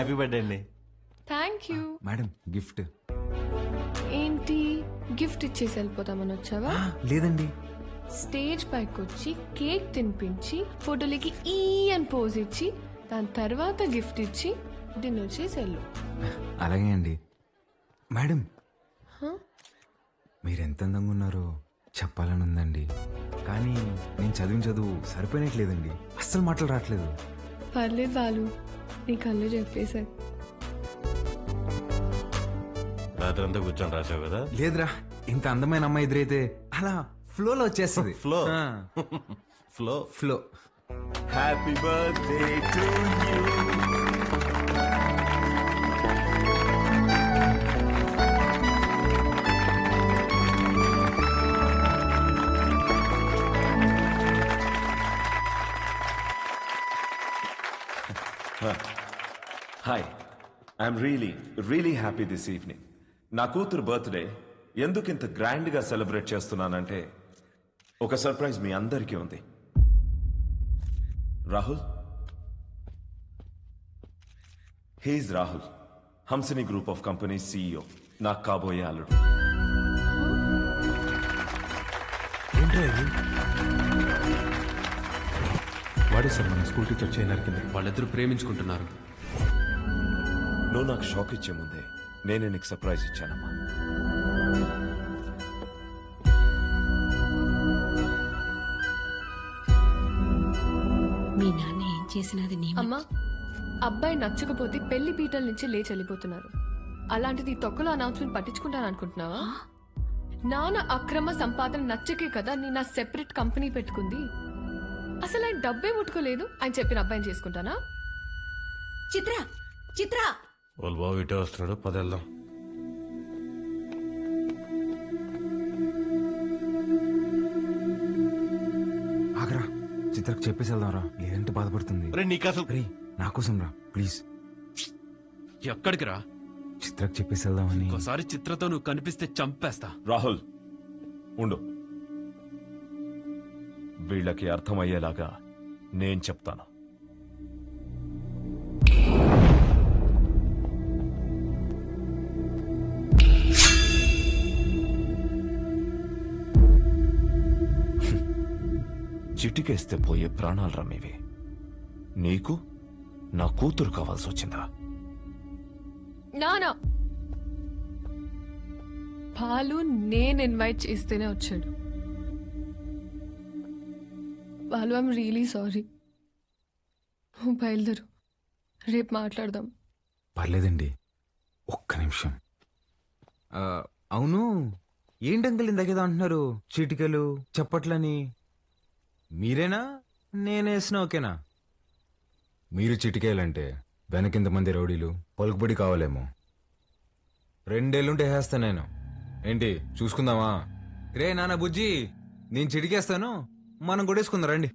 హ్యాపీ బర్త్డే అండి. Thank you. Madam gift. ఏంటి గిఫ్ట్ ఇచ్చేసి వెళ్ళిపోతామని వచ్చావా? లేదండి. స్టేజ్ పైకి వచ్చి కేక్ తినిపించి ఫోటోలకి ఈ అని పోజ్ ఇచ్చి దాని తర్వాత గిఫ్ట్ ఇచ్చి డిన్నర్ చేసి వెళ్ళు. అలాగే అండి. మేడం హ? మీరు ఎంత అందంగా ఉన్నారో చెప్పాలని ఉందండి, కానీ నేను చదివిన చదువు సరిపోయినట్లేదండి. అస్సలు మాటలు రావట్లేదు. పర్లేదు బాలు, నీ కళ్ళు చెప్పేశారు. రాత్రంతా కూర్చొని రాసావు కదా? లేదురా, ఇంత అందమైన అమ్మాయి ఎదురైతే అలా ఫ్లోలో వచ్చేస్తుంది. ఫ్లో ఆ. Flow flow. Happy birthday to you. Hi, I'm really happy this evening. నా కూతురు బర్త్డే ఎందుకు ఇంత గ్రాండ్ గా సెలబ్రేట్ చేస్తున్నానంటే ఒక సర్ప్రైజ్ మీ అందరికీ ఉంది. Rahul, he's Rahul, Hamsini group of company CEO, నాకు కాబోయే అల్లుడు. వాడే సార్ మన స్కూల్ టీచర్ చేయనరికింది. వాళ్ళిద్దరూ ప్రేమించుకుంటున్నారు. నువ్వు నాకు షాక్ ఇచ్చే ముందే నేనే నీకు సర్ప్రైజ్ ఇచ్చానమ్మా. మీ నాన్న ఏం చేసినది నీ అమ్మా, అబ్బాయి నచ్చకపోతే పెళ్లి పీటల నుంచి లేచి వెళ్ళిపోతున్నారు. అలాంటిది ఈ తొక్కలో అనౌన్స్మెంట్ పట్టించుకుంటాను అనుకుంటున్నావా? నాన్న అక్రమ సంపాదన నచ్చకే కదా నేను నా సెపరేట్ కంపెనీ పెట్టుకుంది. అసలు ఆయన డబ్బే ముట్టుకోలేదు, ఆయన చెప్పిన అబ్బాయిని చేసుకుంటానా? చిత్ర చిత్ర వాళ్ళు బాబు ఇటే వస్తున్నాడు, పదేళ్దాం. ఆగరా, చిత్రకు చెప్పేసి వెళ్దాంరా, లేదంటే బాధపడుతుంది. నా కోసం రా ప్లీజ్. ఎక్కడికి రా? చిత్రకు చెప్పేసి వెళ్దామని. ఒకసారి చిత్రతో నువ్వు కనిపిస్తే చంపేస్తా. రాహుల్ ఉండు, వీళ్ళకి అర్థమయ్యేలాగా నేను చెప్తాను. చిటికేస్తే పోయే ప్రాణాలు రమ్మేవి. నీకు నా కూతురు కావాల్సి వచ్చిందా? నానా బాలు నేను ఇన్వైట్ చేస్తేనే వచ్చాడు. Balu, I'm really sorry. నువ్వు బయలుదేరు, రేపు మాట్లాడదాం. పర్లేదండి, ఒక్క నిమిషం. అవును, ఏంటంకల్ ఇందాకేదో అంటున్నారు, చీటికలు చప్పట్లని. మీరేనా నేనేసిన ఓకేనా? మీరు చిటికేయాలంటే వెనకింతమంది రౌడీలు పలుకుబడి కావాలేమో. 2 ఏళ్ళుంటే వేస్తా నేను. ఏంటి చూసుకుందామా? రే నాన్న బుజ్జి, నేను చిటికేస్తాను, మనం కొడేసుకుందాం రండి.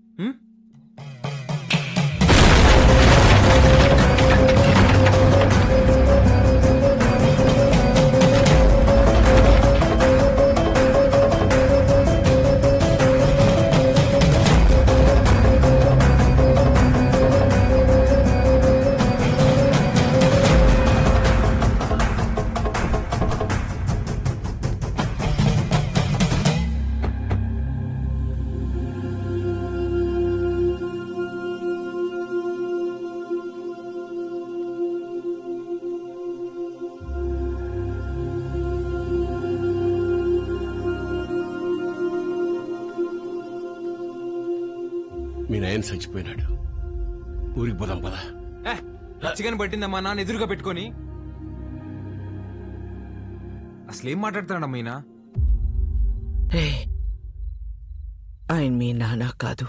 మీ నాయన చచ్చిపోయినాడు, ఊరికి పోదాం పదా. చికెన్ పట్టిందమ్మా నాన్న ఎదురుగా పెట్టుకొని. అసలేం మాట్లాడుతున్నాడమ్మా ఈయన? ఆయన మీ నాన్న కాదు,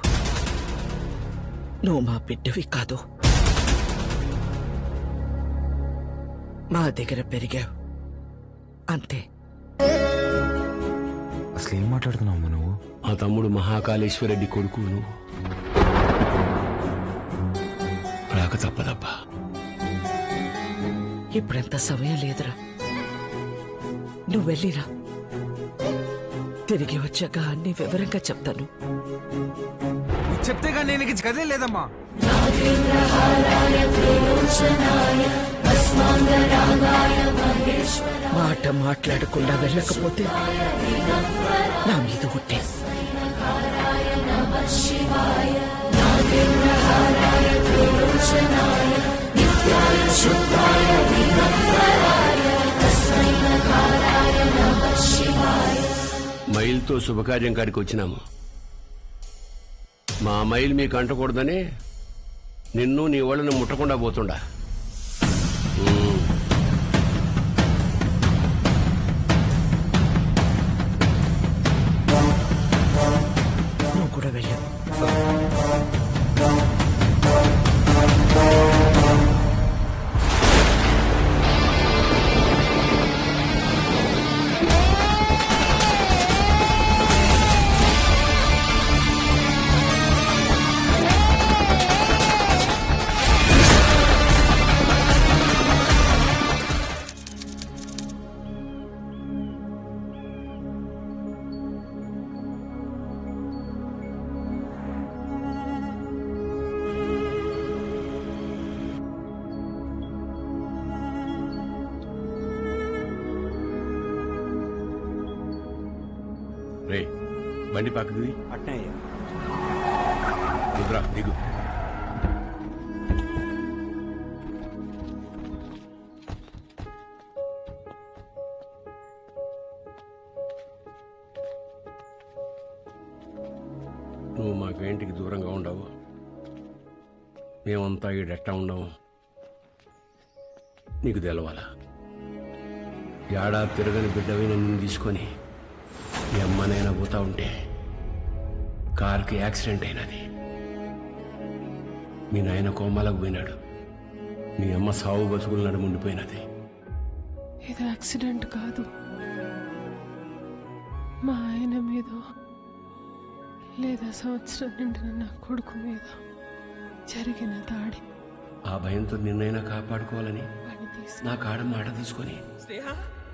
నువ్వు మా బిడ్డవి కాదు. మా దగ్గర పెరిగావు అంతే. అసలేం మాట్లాడుతున్నావు నువ్వు? మా తమ్ముడు మహాకాళేశ్వరరెడ్డి కొడుకు నువ్వు. రాక తప్పదబ్బా. ఇప్పుడంత సమయం లేదురా, నువ్వు వెళ్ళిరా. తిరిగి వచ్చాక అన్ని వివరంగా చెప్తాను. చెప్తే కానీ నేను కదే లేదమ్మా. మాట మాట్లాడకుండా వెళ్ళకపోతే నా మీద ఒట్టే. మైల్తో శుభకార్యం కాడికి వచ్చినాము. మా మైల్ మీకు అంటకూడదని నిన్ను నీ వాళ్ళని ముట్టకుండా పోతుండా. నువ్వు కూడా వెళ్ళావు. రే బండి పక్కది దిగురా, దిగు. నువ్వు మాకు ఇంటికి దూరంగా ఉండవు, మేమంతా ఈడెట్టా ఉండవు. నీకు తెలవాలా, ఏడా తిరగని బిడ్డవైన నిన్ను తీసుకొని మీ అమ్మనైనా పోతా ఉంటే కార్కి యాక్సిడెంట్ అయినది. మీ నాయన కోమాలకు పోయినాడు, మీ అమ్మ సావు బతుకులు నడుముండిపోయినది. ఇది యాక్సిడెంట్ కాదు, మా ఆయన మీద లేదా సంవత్సరం నిండిన నా కొడుకు మీద జరిగిన దాడి. ఆ భయంతో నిన్నైనా కాపాడుకోవాలని నా కాడ మాట తీసుకొని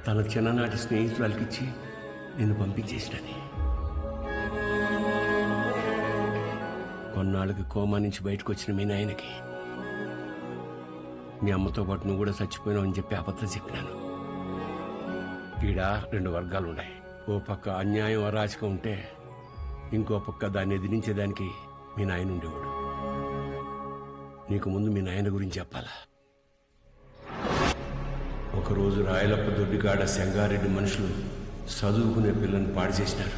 తన చిన్ననాటి స్నేహితురాలకిచ్చి నిన్ను పంపించేసినది. కొన్నాళ్ళకి కోమా నుంచి బయటకు వచ్చిన మీ నాయనకి మీ అమ్మతో పాటు నువ్వు కూడా చచ్చిపోయినావు అని చెప్పి అబద్ధం చెప్పినాను. ఈడ 2 వర్గాలు ఉన్నాయి. ఓ పక్క అన్యాయం అరాచకం ఉంటే ఇంకో పక్క దాన్ని ఎదిరించేదానికి మీ నాయన ఉండేవాడు. నీకు ముందు మీ నాయన గురించి చెప్పాలా. ఒకరోజు రాయలప్ప దొడ్డికాడ సంగారెడ్డి మనుషులు చదువుకునే పిల్లల్ని పాడు చేసినారు.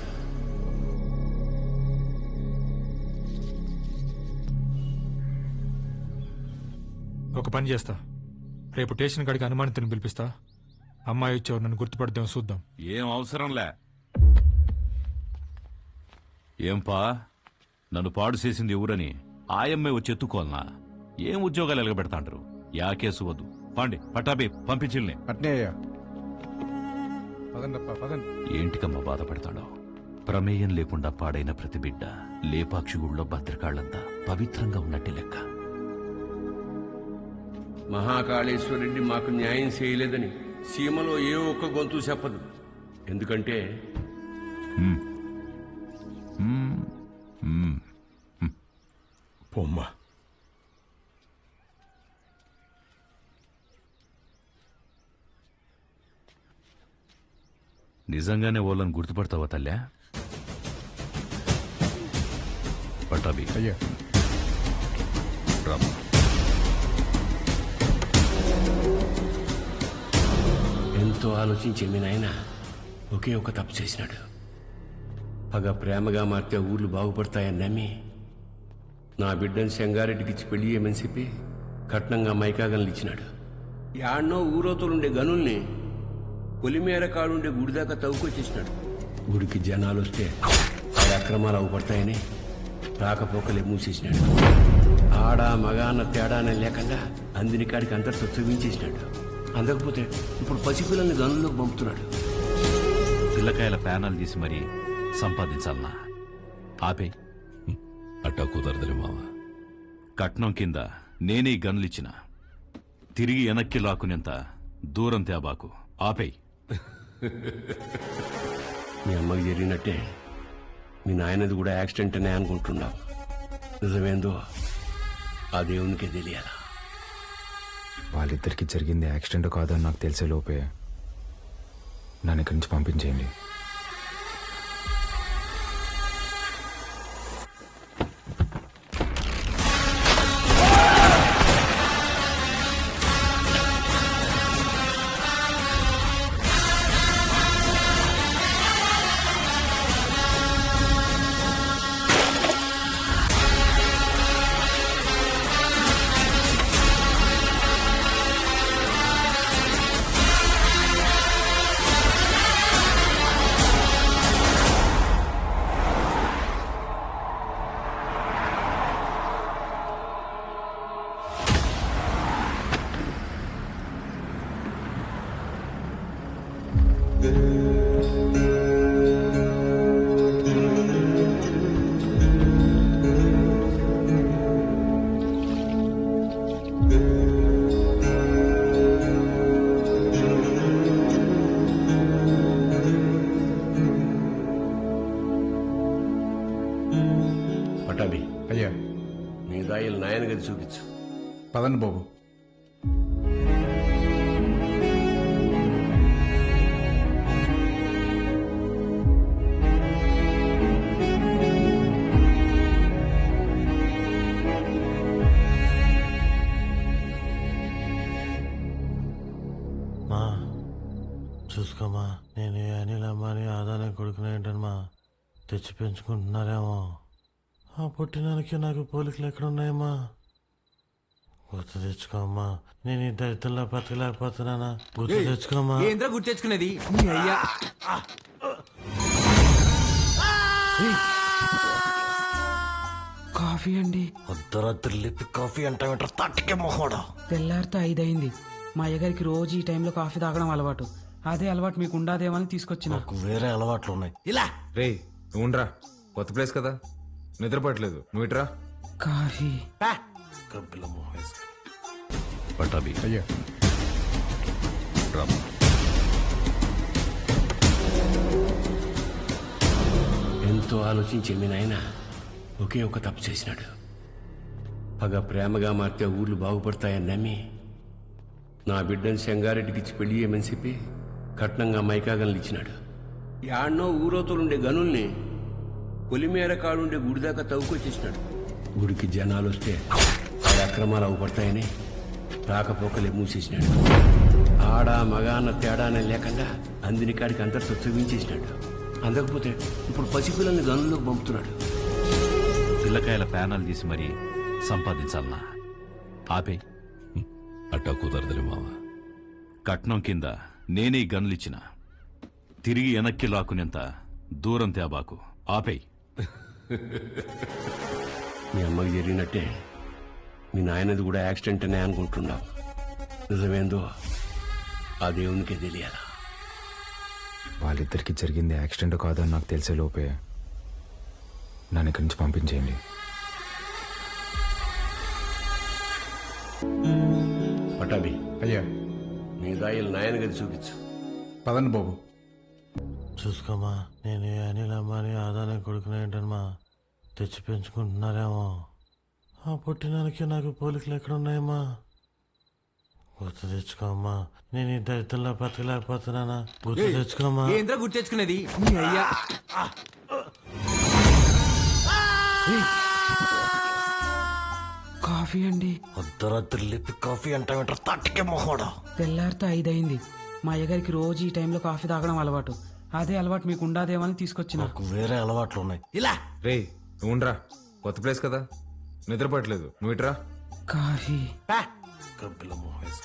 ఒక పని చేస్తా, రేపు స్టేషన్ కాడికి అనుమానితుని పిలిపిస్తా. అమ్మాయి వచ్చేవారు నన్ను గుర్తుపడతాం, చూద్దాం. ఏం అవసరంలే. ఏంపా నన్ను పాడు చేసింది ఎవరని ఆయమ్మే వచ్చి ఎత్తుకోవాలనా? ఏం ఉద్యోగాలు ఎలగబెడతాంటారు? యా కేసు వద్దు, పాండి పట్టాబి పంపించిల్ని. అట్నే అయ్యా. పదండప్పా, పదండి. ఏంటికమ్మా బాధపడతాడో? ప్రమేయం లేకుండా పాడైన ప్రతి బిడ్డ లేపాక్షి గుళ్ళో భద్రకాళ్లంతా పవిత్రంగా ఉన్నట్టే లెక్క. మహాకాళేశ్వరరెడ్డి మాకు న్యాయం చేయలేదని సీమలో ఏ ఒక్క గొంతు చెప్పదు. ఎందుకంటే పొమ్మ నిజంగానే వాళ్ళని గుర్తుపడతావా తల్లా? పట్టాబి అయ్యా రామ్మా. ఎంతో ఆలోచించే మీ నాయన ఒకే ఒక తప్పు చేసినాడు. పగ ప్రేమగా మార్తే ఊర్లు బాగుపడతాయని నమ్మి నా బిడ్డను సంగారెడ్డికి ఇచ్చి పెళ్లి చేయమని చెప్పి కట్నంగా మైకాగన్లు ఇచ్చినాడు. యాడ్నో ఊరోతులుండే గనుల్ని పొలిమేర కాడుండే గుడి దాకా తవ్వుకొచ్చేసినాడు. గుడికి జనాలు వస్తే ఆ అక్రమాలు అవుపడతాయని రాకపోకలే మూసేసినాడు. ఆడ మగాన్న తేడానే లేకుండా అందిని కాడికి అంతటితో చూపించేసినాడు. అందకపోతే ఇప్పుడు పసిపిల్లల్ని గనుల్లోకి పంపుతున్నాడు. పిల్లకాయల ప్యానాలు తీసి మరీ సంపాదించాలనా? ఆపే. అట్టా కుదరదులే మామ. కట్నం కింద నేనే గన్లిచ్చిన తిరిగి వెనక్కి లాక్కునేంత దూరం తేబాకు. ఆపేయ్. మీ అమ్మకి జరిగినట్టే మీ నాయనది కూడా యాక్సిడెంట్ అనే అనుకుంటున్నావు. నిజమేందో ఆ దేవునికే తెలియాలా. వాళ్ళిద్దరికి జరిగింది యాక్సిడెంట్ కాదని నాకు తెలిసే లోపే నన్ను ఇక్కడి నుంచి పంపించేయండి. పటాబి, అయ్యా మీ దాయిలు నాయన గది చూపించు. పదండి బాబు. మా చూసుకోమా, నేను అనిల్ అమ్మాని ఆదానే కొడుకునేంటమ్మా తెచ్చి పెంచుకుంటున్నారేమో. ఆ పుట్టినానికి నాకు పోలికలు ఎక్కడున్నాయమ్మా? గుర్తు తెచ్చుకోమ్మా. నేను ఈ దరిద్రంలో బతకలేకపోతున్నానా? గుర్తు తెచ్చుకోమ్మా. ఏంద్రా గుర్తు తెచ్చుకునేది? అయ్యా కాఫీ అండి. అర్ధరాత్రి లేపి కాఫీ అంటావేంటారు తట్టుకే మొహోడా. తెల్లారితో 5 అయింది. మా అయ్యగారికి రోజు ఈ టైంలో కాఫీ తాగడం అలవాటు. అదే అలవాటు మీకు ఉండాదేమని తీసుకొచ్చిన. నాకు వేరే అలవాట్లు ఉన్నాయి. ఇలా రే నువ్వురా, కొత్త ప్లేస్ కదా, నిద్రపట్టలేదు. నువ్వు ఇట్రా. కాఫీ కబ్బిల మొహేస్. పటాబి అయ్యా రామా. ఎంతో ఆలోచించి మీ నాయన ఒకే ఒక తప్పు చేసినాడు. పగ ప్రేమగా మారితే ఊర్లు బాగుపడతాయని నమ్మి నా బిడ్డను సంగారెడ్డికి ఇచ్చి పెళ్లి చేయమని చెప్పి కట్నంగా మైకాగన్లు ఇచ్చినాడు. యాడ్నో ఊరోతులుండే గనుల్ని పొలిమేర కాడుండే గుడి దాకా తవ్వుకొచ్చేసినాడు. గుడికి జనాలు వస్తే ఆడ అక్రమాలు అవుపడతాయని రాకపోకలే మూసేసినాడు. ఆడ మగాన్న తేడానే లేకుండా అందిని కాడికి అంతటితో చూపించేసినాడు. అందకపోతే ఇప్పుడు పసిపిల్లల్ని గనుల్లోకి పంపుతున్నాడు. పిల్లకాయల ప్యానాలు తీసి మరీ సంపాదించాలనా? ఆపే. అట్టా కుదరదులే మావ. కట్నం కింద నేనే గన్లిచ్చిన తిరిగి వెనక్కి లాక్కునేంత దూరం తేబాకు. ఆపేయ్. మీ అమ్మకి జరిగినట్టే మీ నాయనది కూడా యాక్సిడెంట్ అనే అనుకుంటున్నావు. నిజమేందో ఆ దేవునికే తెలియాలా. వాళ్ళిద్దరికి జరిగింది యాక్సిడెంట్ కాదని నాకు తెలిసే లోపే నన్ను ఇక్కడి నుంచి పంపించేయండి. పటాబి, అయ్యా మీ దాయిలు నాయన గది చూపించు. పదండి బాబు. చూసుకోమా, నేను అనిల్ అమ్మాని ఆదానే కొడుకునేంటమ్మా తెచ్చి పెంచుకుంటున్నారేమో. ఆ పుట్టినానికి నాకు పోలికలు ఎక్కడున్నాయమ్మా? గుర్తు తెచ్చుకోమ్మా. నేను ఈ దరిద్రంలో బతకలేకపోతున్నానా? గుర్తు తెచ్చుకోమ్మా. ఏంద్రా గుర్తు తెచ్చుకునేది? అయ్యా కాఫీ అండి. అర్ధరాత్రి లేపి కాఫీ అంటావేంటారు తట్టుకే మొహోడా. తెల్లారితో 5 అయింది. మా అయ్యగారికి రోజు ఈ టైంలో కాఫీ తాగడం అలవాటు. అదే అలవాటు మీకు ఉండాదేమని తీసుకొచ్చిన. నాకు వేరే అలవాట్లు ఉన్నాయి. ఇలా రే నువ్వురా, కొత్త ప్లేస్ కదా, నిద్రపట్టలేదు. నువ్వు ఇట్రా. కాఫీ కబ్బిల మొహేస్.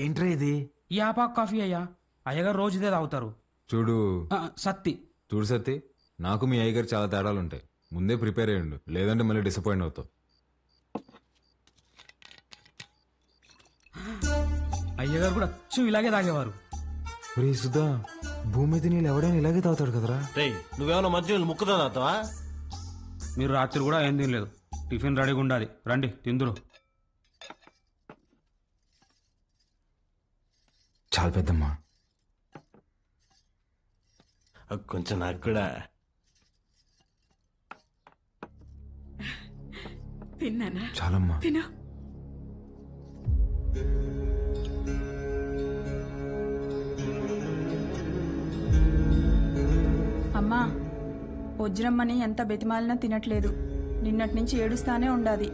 ఏంట్రా ఇది? యాపాక్ కాఫీ అయ్యా. అయ్యగారు రోజు ఇదే తాగుతారు. చూడు సత్తి. చూడు సత్తి, నాకు మీ అయ్యగారు చాలా తేడాలు ఉంటాయి. ముందే ప్రిపేర్ అయ్యండు, లేదంటే మళ్ళీ డిసప్పాయింట్ అవుతావు. అయ్యగారు కూడా అచ్చం ఇలాగే తాగేవారు. రే సుధా, భూమి మీద నీళ్ళు ఎవడైనా ఇలాగే తాగుతాడు కదరా. రే నువ్వేమన్నా మధ్య ముక్కుదా తాగుతావా? మీరు రాత్రి కూడా ఏం తినలేదు. టిఫిన్ రెడీగా ఉండాలి, రండి తిందురు. చాలా పెద్దమ్మా. కొంచెం నాకు కూడా. తిన్నానా? చాలమ్మా. తిను. అమ్మా, వజ్రమ్మని ఎంత బెతిమాలినా తినట్లేదు. నిన్నటి నుంచి ఏడుస్తానే ఉండాది.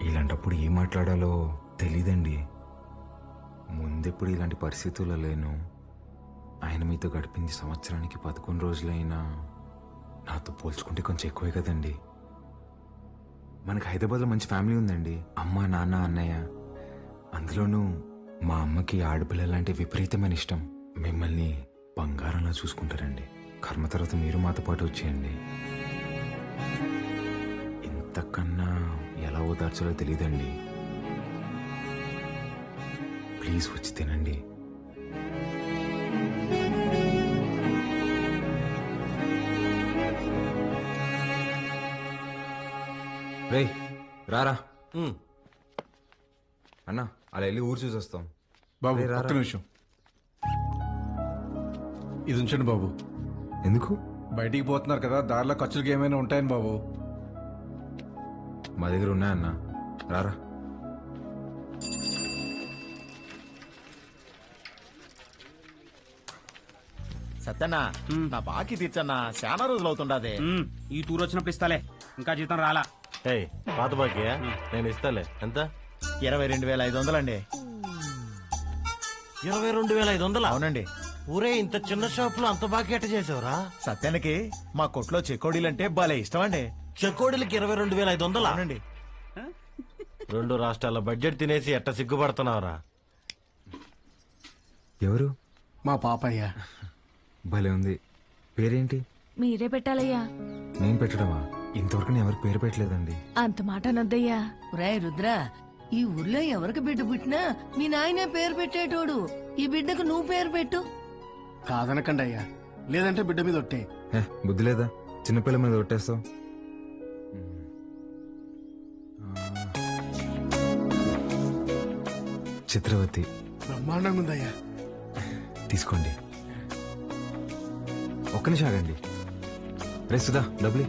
ఇలాంటప్పుడు ఏం మాట్లాడాలో తెలీదండి. ముందెప్పుడు ఇలాంటి పరిస్థితుల్లో లేను. ఆయన మీతో గడిపింది సంవత్సరానికి 11 రోజులైనా నాతో పోల్చుకుంటే కొంచెం ఎక్కువే కదండి. మనకి హైదరాబాద్లో మంచి ఫ్యామిలీ ఉందండి. అమ్మ, నాన్న, అన్నయ్య. అందులోనూ మా అమ్మకి ఆడపిల్లలంటే విపరీతమైన ఇష్టం. మిమ్మల్ని బంగారంలా చూసుకుంటారండి. కర్మ తర్వాత మీరు మాతో పాటు వచ్చేయండి. ఇంతకన్నా ఎలా ఓదార్చాలో తెలియదండి. ప్లీజ్ వచ్చి తినండి. రేయ్ రారా అన్నా, అలా వెళ్ళి ఊరు చూసి వస్తాం. బాబు రేయ్, రారా. ఒక్క నిమిషం ఇది ఉంచండి బాబు. ఎందుకు? బయటికి పోతున్నారు కదా, దారిలో ఖర్చులకి ఏమైనా ఉంటాయని బాబు. మా దగ్గర ఉన్నాయన్నా, రారా. సత్యన్నా, నా బాకీ తీర్చన్నా, చాలా రోజులు అవుతుండదే. ఈ టూర్ వచ్చినప్పుడు ఇస్తాలే, ఇంకా జీతం రాలా. పాత బాకీ నేను ఇస్తాలే. ఎంత? 22,500 అండి. 22,500? అవునండి. ఊరే, ఇంత చిన్న షాప్ లో అంత బాకీ ఎట్ట చేసావురా? సత్యానికి మా కొట్లో చెకోడీలంటే భలే ఇష్టం అండి. చెకోడీలకి 22,500? అవునండి. 2 రాష్ట్రాల బడ్జెట్ తినేసి ఎట్ట సిగ్గుపడుతున్నావురా? ఎవరు? మా పాపయ్య. భలే ఉంది. పేరేంటి? మీరే పెట్టాలయ్యా. నేను పెట్టడమా? ఇంతవరకు నేను ఎవరికి పేరు పెట్టలేదండి. అంత మాట అనొద్దయ్యా. రాయ్ రుద్ర, ఈ ఊర్లో ఎవరికి బిడ్డ పుట్టినా మీ నాయనే పేరు పెట్టేటోడు. ఈ బిడ్డకు నువ్వు పేరు పెట్టు. కాదనకండి అయ్యా, లేదంటే బిడ్డ మీద ఒట్టే. బుద్ధి లేదా? చిన్నపిల్ల మీద కొట్టేస్తావు. చిత్రవతి. బ్రహ్మాండంగా ఉందయ్యా. తీసుకోండి. ఒక్క నిమిషం ఆగండి. రే సుధా, డబ్బులు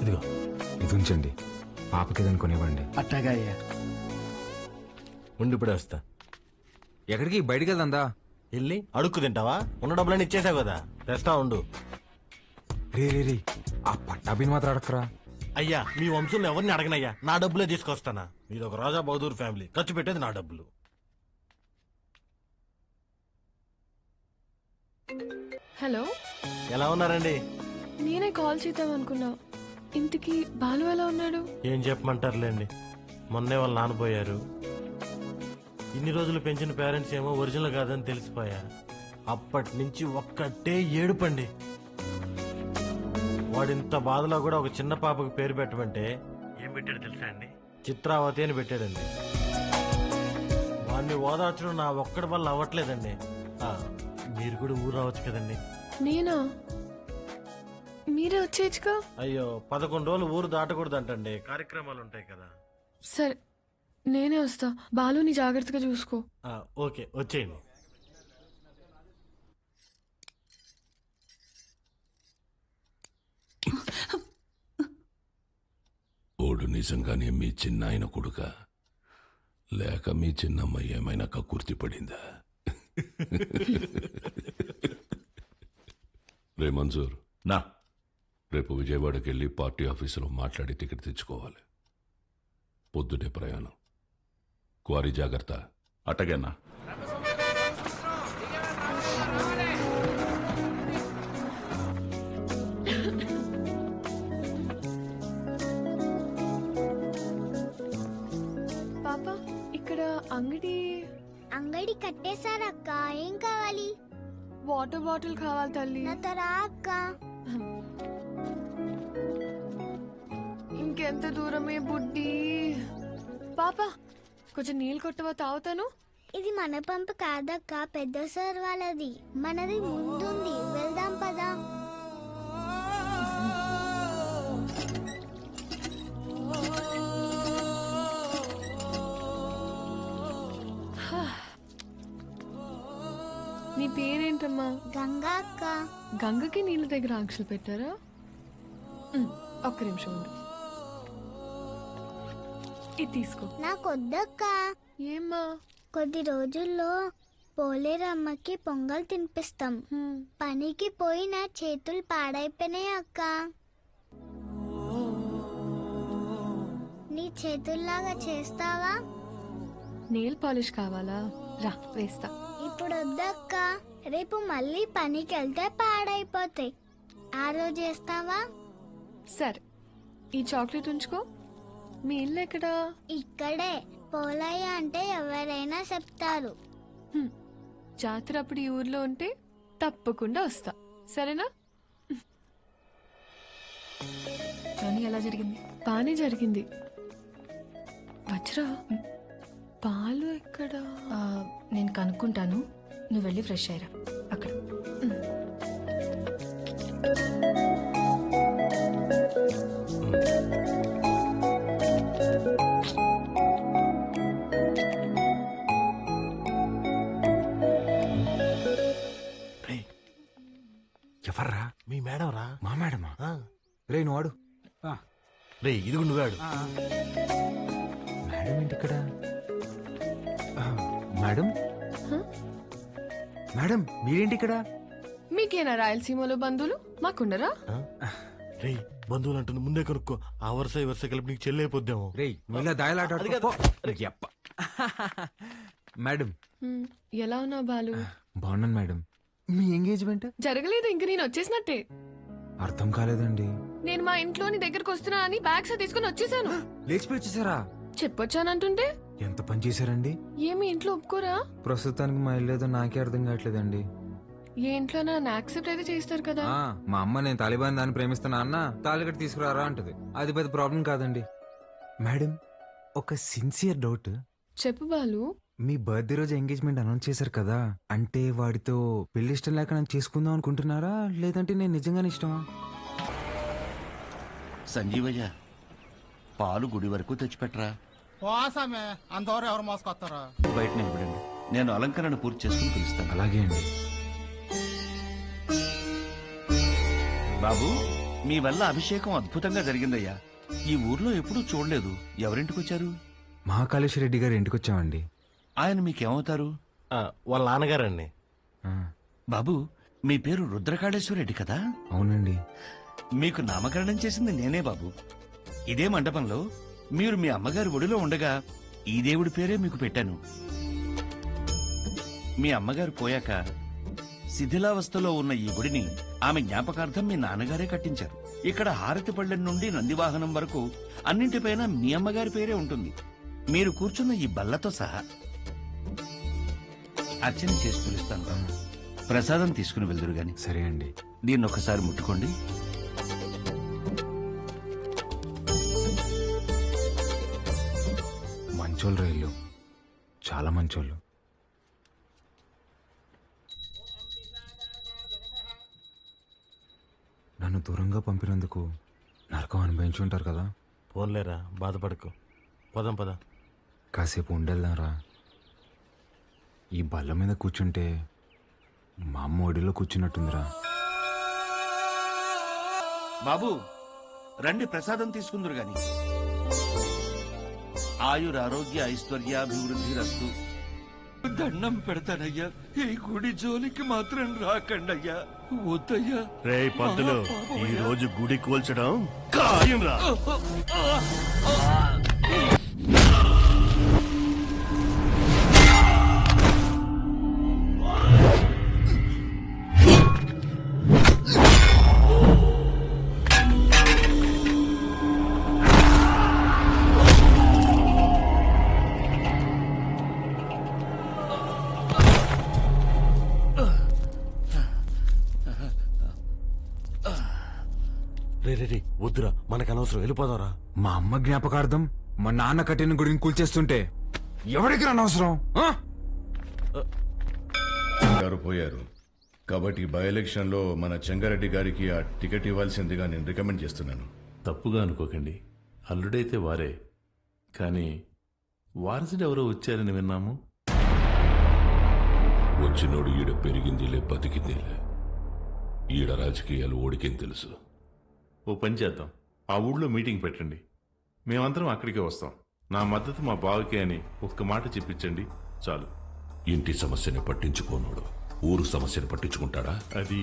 ఇదిగో, ఇది ఉంచండి. పాపకి ఏదైనా కొనివ్వండి. అట్టాగా అయ్యా. ఉండిప్పుడే వస్తా. ఎక్కడికి? బయటికి వెళ్దా? వెళ్ళి అడుక్కు తింటావా? ఉన్న డబ్బులన్నీ ఇచ్చేసావు కదా, తెస్తా ఉండు. రే రే రే, ఆ పట్టాభిని మాత్రం అడక్కరా. అయ్యా, మీ వంశంలో ఎవరిని అడగనయ్యా, నా డబ్బులే తీసుకొస్తానా. మీరు ఒక రాజా బహదూర్ ఫ్యామిలీ, ఖర్చు పెట్టేది నా డబ్బులు. హలో, ఎలా ఉన్నారండి? నేనే కాల్ చేద్దాం అనుకున్నా. ఇంటికి బాలు ఎలా ఉన్నాడు? ఏం చెప్పమంటారులేండి, మొన్నే వాళ్ళు నాన్నపోయారు. ఇన్ని రోజులు పెంచిన పేరెంట్స్ ఏమో ఒరిజినల్ కాదని తెలిసిపోయా. అప్పటి నుంచి ఒక్కటే ఏడుపండి. వాడింత బాధలో కూడా ఒక చిన్న పాపకు పేరు పెట్టమంటే ఏం పెట్టాడు తెలుసా అండి? చిత్రావతి అని పెట్టాడండి. వాడిని ఓదార్చడం నా ఒక్కడి వల్ల అవ్వట్లేదండి. మీరు కూడా ఊరు రావచ్చు కదండి. నేనా? మీరే వచ్చేయచ్చుగా. అయ్యో, 11 రోజులు ఊరు దాటకూడదంటండి, కార్యక్రమాలు ఉంటాయి కదా. సరే, నేనే వస్తా. బాలుని జాగ్రత్తగా చూసుకో. ఓకే, వచ్చేయండి. ఓడు నిజంగానే మీ చిన్నాయన కొడుక, లేక మీ చిన్నమ్మ ఏమైనా కక్కుర్తి పడిందా? రే మంజూర్, నా రేపు విజయవాడకి వెళ్ళి పార్టీ ఆఫీసులో మాట్లాడి టికెట్ తెచ్చుకోవాలి. పొద్దుటే ప్రయాణం. క్వారీ జాగ్రత్త. అట్టగన్నా. పాప, ఇక్కడ అంగడి కట్టేశారక్క. ఏం కావాలి? వాటర్ బాటిల్ కావాలి తల్లి. నాతో రా అక్క. ఇంకెంత దూరమే బుడ్డి. పాప కొంచెం నీళ్ళు కొట్టవా, తాగుతాను. ఇది మన పంపు కాదక్క, పెద్ద సార్ వాళ్ళది. మనది ముందుంది, వెళ్దాం పదా. నీ పేరేంటమ్మా? గంగా అక్క. గంగకి నీళ్ళ దగ్గర ఆంక్షలు పెట్టారా? ఒక్క నిమిషం ఉండు. ఇది తీసుకో. నాకొద్దక్క. ఏమ్మా? కొద్ది రోజుల్లో పోలేరమ్మకి పొంగల్ తినిపిస్తాం. పనికి పోయి నా చేతులు పాడైపోయినాయి అక్క. నీ చేతుల్లాగా చేస్తావా? నెయిల్ పాలిష్ కావాలా? రా వేస్తా. ఇప్పుడు వద్దక్క, రేపు మళ్ళీ పనికి వెళ్తే పాడైపోతాయి. ఆ రోజు చేస్తావా? సరే, ఈ చాక్లెట్ ఉంచుకో. మీ ఇల్లు ఎక్కడా? ఇక్కడే. పోలయ్య అంటే ఎవరైనా చెప్తారు. జాతర అప్పుడు ఈ ఊర్లో ఉంటే తప్పకుండా వస్తా, సరేనా? కానీ ఎలా జరిగింది? బానే జరిగింది. వజ్రా, పాలు ఎక్కడా? నేను కనుక్కుంటాను, నువ్వు వెళ్ళి ఫ్రెష్ అయ్యరా అక్కడ. ఎవర్రా? మీ మేడం రా. మా మేడమా? రే నువ్వు ఆడు. రే ఇదిగు నువ్వాడు. మేడం ఏంటి ఇక్కడ? మేడం మేడం మీరేంటి ఇక్కడ? మీకేనా రాయలసీమలో బంధువులు? మాకుండరా? రే బంధువులు అంటుంది ముందే కనుక్కో. ఆ వరుస ఈ వరుస కలిపి నీకు చెల్లైపోద్దాము. రే నువ్వు దాయలాట మేడం. ఎలా ఉన్నావు బాలు? బాగున్నాను మేడం. మీ ఎంగేజ్మెంట్ జరగలేదు, ఇంక నేను వచ్చేసినట్టే. అర్థం కాలేదండి. నేను మా ఇంట్లోని దగ్గరకు వస్తున్నా అని బ్యాగ్స్ తీసుకుని వచ్చేసాను. లేచిపోయి వచ్చేసారా? చెప్పొచ్చానంటుంటే ఎంత పని చేశారండి? ఏమి ఇంట్లో ఒప్పుకోరా? ప్రస్తుతానికి మా ఇల్లు ఏదో నాకే అర్థం కావట్లేదండి. ఏ ఇంట్లో నన్ను యాక్సెప్ట్ అయితే చేస్తారు కదా. మా అమ్మ నేను తాలిబాన్ దాన్ని ప్రేమిస్తున్నా అన్న తాలిగట్టు తీసుకురారా అంటది. అది పెద్ద ప్రాబ్లం కాదండి. మేడం ఒక సిన్సియర్ డౌట్. చెప్పు బాలు. మీ బర్త్డే రోజు ఎంగేజ్మెంట్ అనౌన్స్ చేశారు కదా, అంటే వాడితో పెళ్లి ఇష్టం లేక నన్ను చేసుకుందాం అనుకుంటున్నారా, లేదంటే నేను నిజంగానే ఇష్టమా? సంజీవయ్య, పాలు గుడి వరకు తెచ్చిపెట్టరా. పోసామే అందరూ ఎవరు మోసుకొస్తారా? బయట నిలబడండి, నేను అలంకరణ పూర్తి చేసుకుని పిలుస్తాను. అలాగే అండి. బాబు, మీ వల్ల అభిషేకం అద్భుతంగా జరిగిందయ్యా. ఈ ఊర్లో ఎప్పుడూ చూడలేదు. ఎవరింటికి వచ్చారు? మహాకాళేశ్వర రెడ్డి గారి ఇంటికి వచ్చామండి. ఆయన మీకేమవుతారు? వాళ్ళ నాన్నగారండి. బాబు, మీ పేరు రుద్రకాళేశ్వర రెడ్డి కదా? అవునండి. మీకు నామకరణం చేసింది నేనే బాబు. ఇదే మండపంలో మీరు మీ అమ్మగారి ఒడిలో ఉండగా ఈ దేవుడి పేరే మీకు పెట్టాను. మీ అమ్మగారు పోయాక శిథిలావస్థలో ఉన్న ఈ గుడిని ఆమె జ్ఞాపకార్థం మీ నాన్నగారే కట్టించారు. ఇక్కడ హారతి పళ్ళెం నుండి నందివాహనం వరకు అన్నింటిపైన మీ అమ్మగారి పేరే ఉంటుంది. మీరు కూర్చున్న ఈ బల్లతో సహా. అర్చన చేసి పిలుస్తాను. ప్రసాదం తీసుకుని వెళ్దురు గాని. సరే అండి. దీన్ని ఒకసారి ముట్టుకోండి. మంచోళ్ళు రైళ్ళు, చాలా మంచోళ్ళు. నన్ను దూరంగా పంపినందుకు నరకం అనుభవించుంటారు కదా. పోన్లేరా, బాధపడకు. పదం పద. కాసేపు ఉండేద్దాంరా. ఈ బల్ల మీద కూర్చుంటే మా అమ్మ ఒడిలో కూర్చున్నట్టుందిరా. బాబు రండి, ప్రసాదం తీసుకుందరు గాని. ఆయురారోగ్య ఐశ్వర్యాభివృద్ధి రస్తు. దండం పెడతానయ్యా, ఈ గుడి జోలికి మాత్రం రాకండయ్యా. వద్దయ్యా. రే పంతులు, ఈ రోజు గుడి కూల్చడం ఖాయం రా. రే వద్దురా, మనకు అనవసరం, వెళ్ళిపోదాంరా. మా అమ్మ జ్ఞాపకార్థం మా నాన్న కట్టిన గుడిని కూల్చేస్తుంటే ఎవరికి అనవసరం ఆ? గారు పోయారు కాబట్టి బై ఎలక్షన్ లో మన చెంగారెడ్డి గారికి ఆ టికెట్ ఇవ్వాల్సిందిగా నేను రికమెండ్ చేస్తున్నాను. తప్పుగా అనుకోకండి, అల్లుడైతే వారే, కానీ వారసుడు ఎవరో వచ్చారని విన్నాము. వచ్చినోడు ఈడ పెరిగిందిలే బతికిందిలే. ఈడ రాజకీయాలు ఓడికేం తెలుసు. ఓ పని చేద్దాం, ఆ ఊళ్ళో మీటింగ్ పెట్టండి, మేమందరం అక్కడికే వస్తాం. నా మద్దతు మా బావకే అని ఒక్క మాట చెప్పించండి చాలు. ఇంటి సమస్యని పట్టించుకోనోడు ఊరు సమస్యని పట్టించుకుంటాడా? అది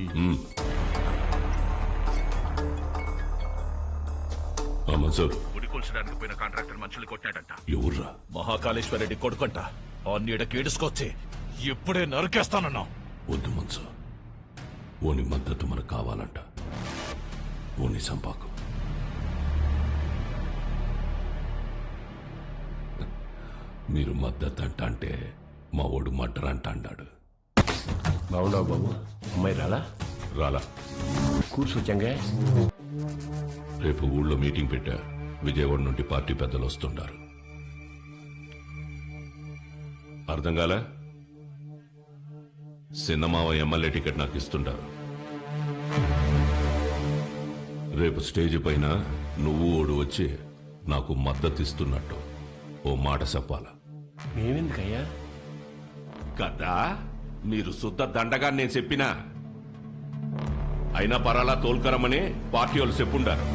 మన్సూర్ గుడి కూల్చడానికి పోయిన కాంట్రాక్టర్ మనుషులు కొట్టాడంట. ఎవర్రా? మహాకాళేశ్వర రెడ్డి కొడుకంట. ఆ నీడ కేడుసుకొచ్చి ఇప్పుడే నరికేస్తానన్నా. వద్దు మన్సూర్, ఓని మద్దతు మనకు కావాలంట. ఓని సంపాకు. మీరు మద్దతు అంట అంటే మా ఓడు మడ్డర్ అంట అన్నాడు. బాగుండవు బాబు. అమ్మాయి రాలా? రాలా. కూర్చోచ్చంగా. రేపు ఊళ్ళో మీటింగ్ పెట్టా. విజయవాడ నుండి పార్టీ పెద్దలు వస్తుంటారు. అర్థం కాలే? సిన్నమావ ఎమ్మెల్యే టికెట్ నాకు ఇస్తుంటారు. రేపు స్టేజ్ పైన నువ్వు ఓడు వచ్చి నాకు మద్దతు ఇస్తున్నట్టు ఓ మాట చెప్పాలా? మేమెందుకయ్యా? కదా మీరు శుద్ధ దండగా నేను చెప్పినా అయినా పరాలా తోల్కరమని పార్టీ వాళ్ళు చెప్పుండారు.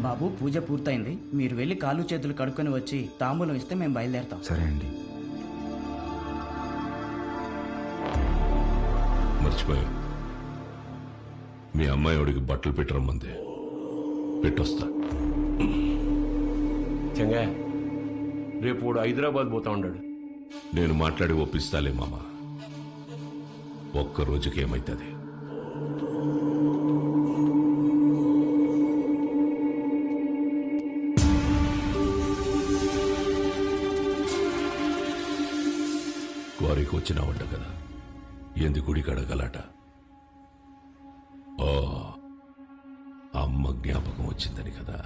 బాబు, పూజ పూర్తయింది. మీరు వెళ్ళి కాళ్ళు చేతులు కడుక్కొని వచ్చి తాంబూలం ఇస్తే మేము బయలుదేరతాం. సరే అండి. మర్చిపోయా, మీ అమ్మాయి వాడికి బట్టలు పెట్టరమ్మంది. పెట్టొస్తా. చంగా, రేపు వాడు హైదరాబాద్ పోతా ఉన్నాడు. నేను మాట్లాడి ఒప్పిస్తాలే మామ. ఒక్క రోజుకి ఏమైతుంది? క్వారీకి వచ్చినావంట కదా, ఎందు గుడి కడగలట. ఓ, అమ్మ జ్ఞాపకం వచ్చిందని కదా.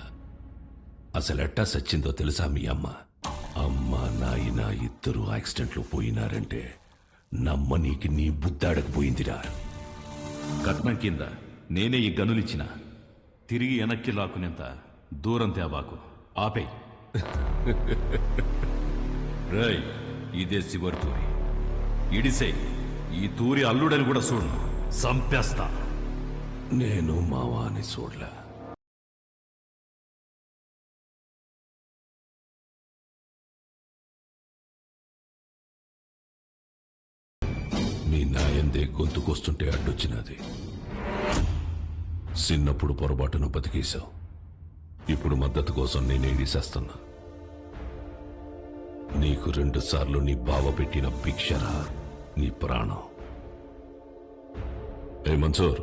అసలెట్టా సచ్చిందో తెలుసా మీ అమ్మ? అమ్మ నాయన ఇద్దరు యాక్సిడెంట్లో పోయినారంటే నమ్మనీకి నీ బుద్ధాడకపోయిందిరా. కట్నం కింద నేనే ఈ గనులిచ్చిన, తిరిగి వెనక్కి లాక్కునేంత దూరం తేవాకు. ఆపే. రై, ఇదే చివరి తూరి. ఇడిసే, ఈ తూరి అల్లుడని కూడా చూడు, సంపేస్తా. నేను మావాని చూడలే. మీ నాయందే గొంతుకొస్తుంటే అడ్డొచ్చినది. చిన్నప్పుడు పొరపాటును బతికేశావు. ఇప్పుడు మద్దతు కోసం నేనే ఇడిసేస్తున్నా. నీకు 2 సార్లు నీ బావ పెట్టిన భిక్షరా నీ ప్రాణం. ఏ మన్సూర్,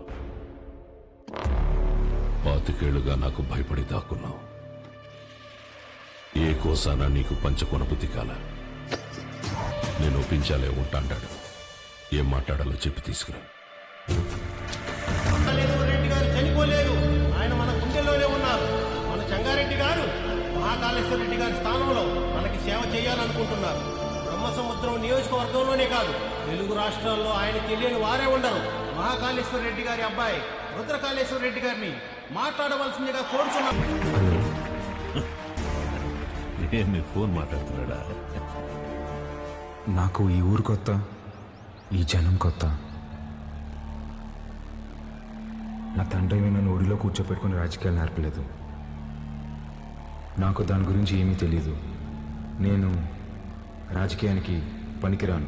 25 నాకు భయపడి దాక్కున్నావు. ఏ కోసానా నీకు పంచకొన బుద్ధి కాల. నేను ఒప్పించాలే ఉంటాడు. ఏం మాట్లాడాలో చెప్పి తీసుకురా. రెడ్డి గారు చనిపోలేదు, ఆయన మన గుండెల్లోనే ఉన్నారు. మన చెంగారెడ్డి గారు మహాకాళేశ్వర రెడ్డి గారి స్థానంలో మనకి సేవ చేయాలనుకుంటున్నారు. బ్రహ్మసముద్రం నియోజకవర్గంలోనే కాదు, తెలుగు రాష్ట్రాల్లో ఆయన తెలియని వారే ఉండరు. మహాకాళేశ్వర రెడ్డి గారి అబ్బాయి రుద్రకాళేశ్వర రెడ్డి గారిని మాట్లాడవలసిందిగా కోరుచున్నాం. ఫోన్ మాట్లాడుతున్నాడా? నాకు ఈ ఊరు కొత్త, ఈ జనం కొత్త. నా తండ్రి నన్ను ఒడిలో కూర్చోపెట్టుకుని రాజకీయాలు నేర్పలేదు. నాకు దాని గురించి ఏమీ తెలీదు. నేను రాజకీయానికి పనికిరాను.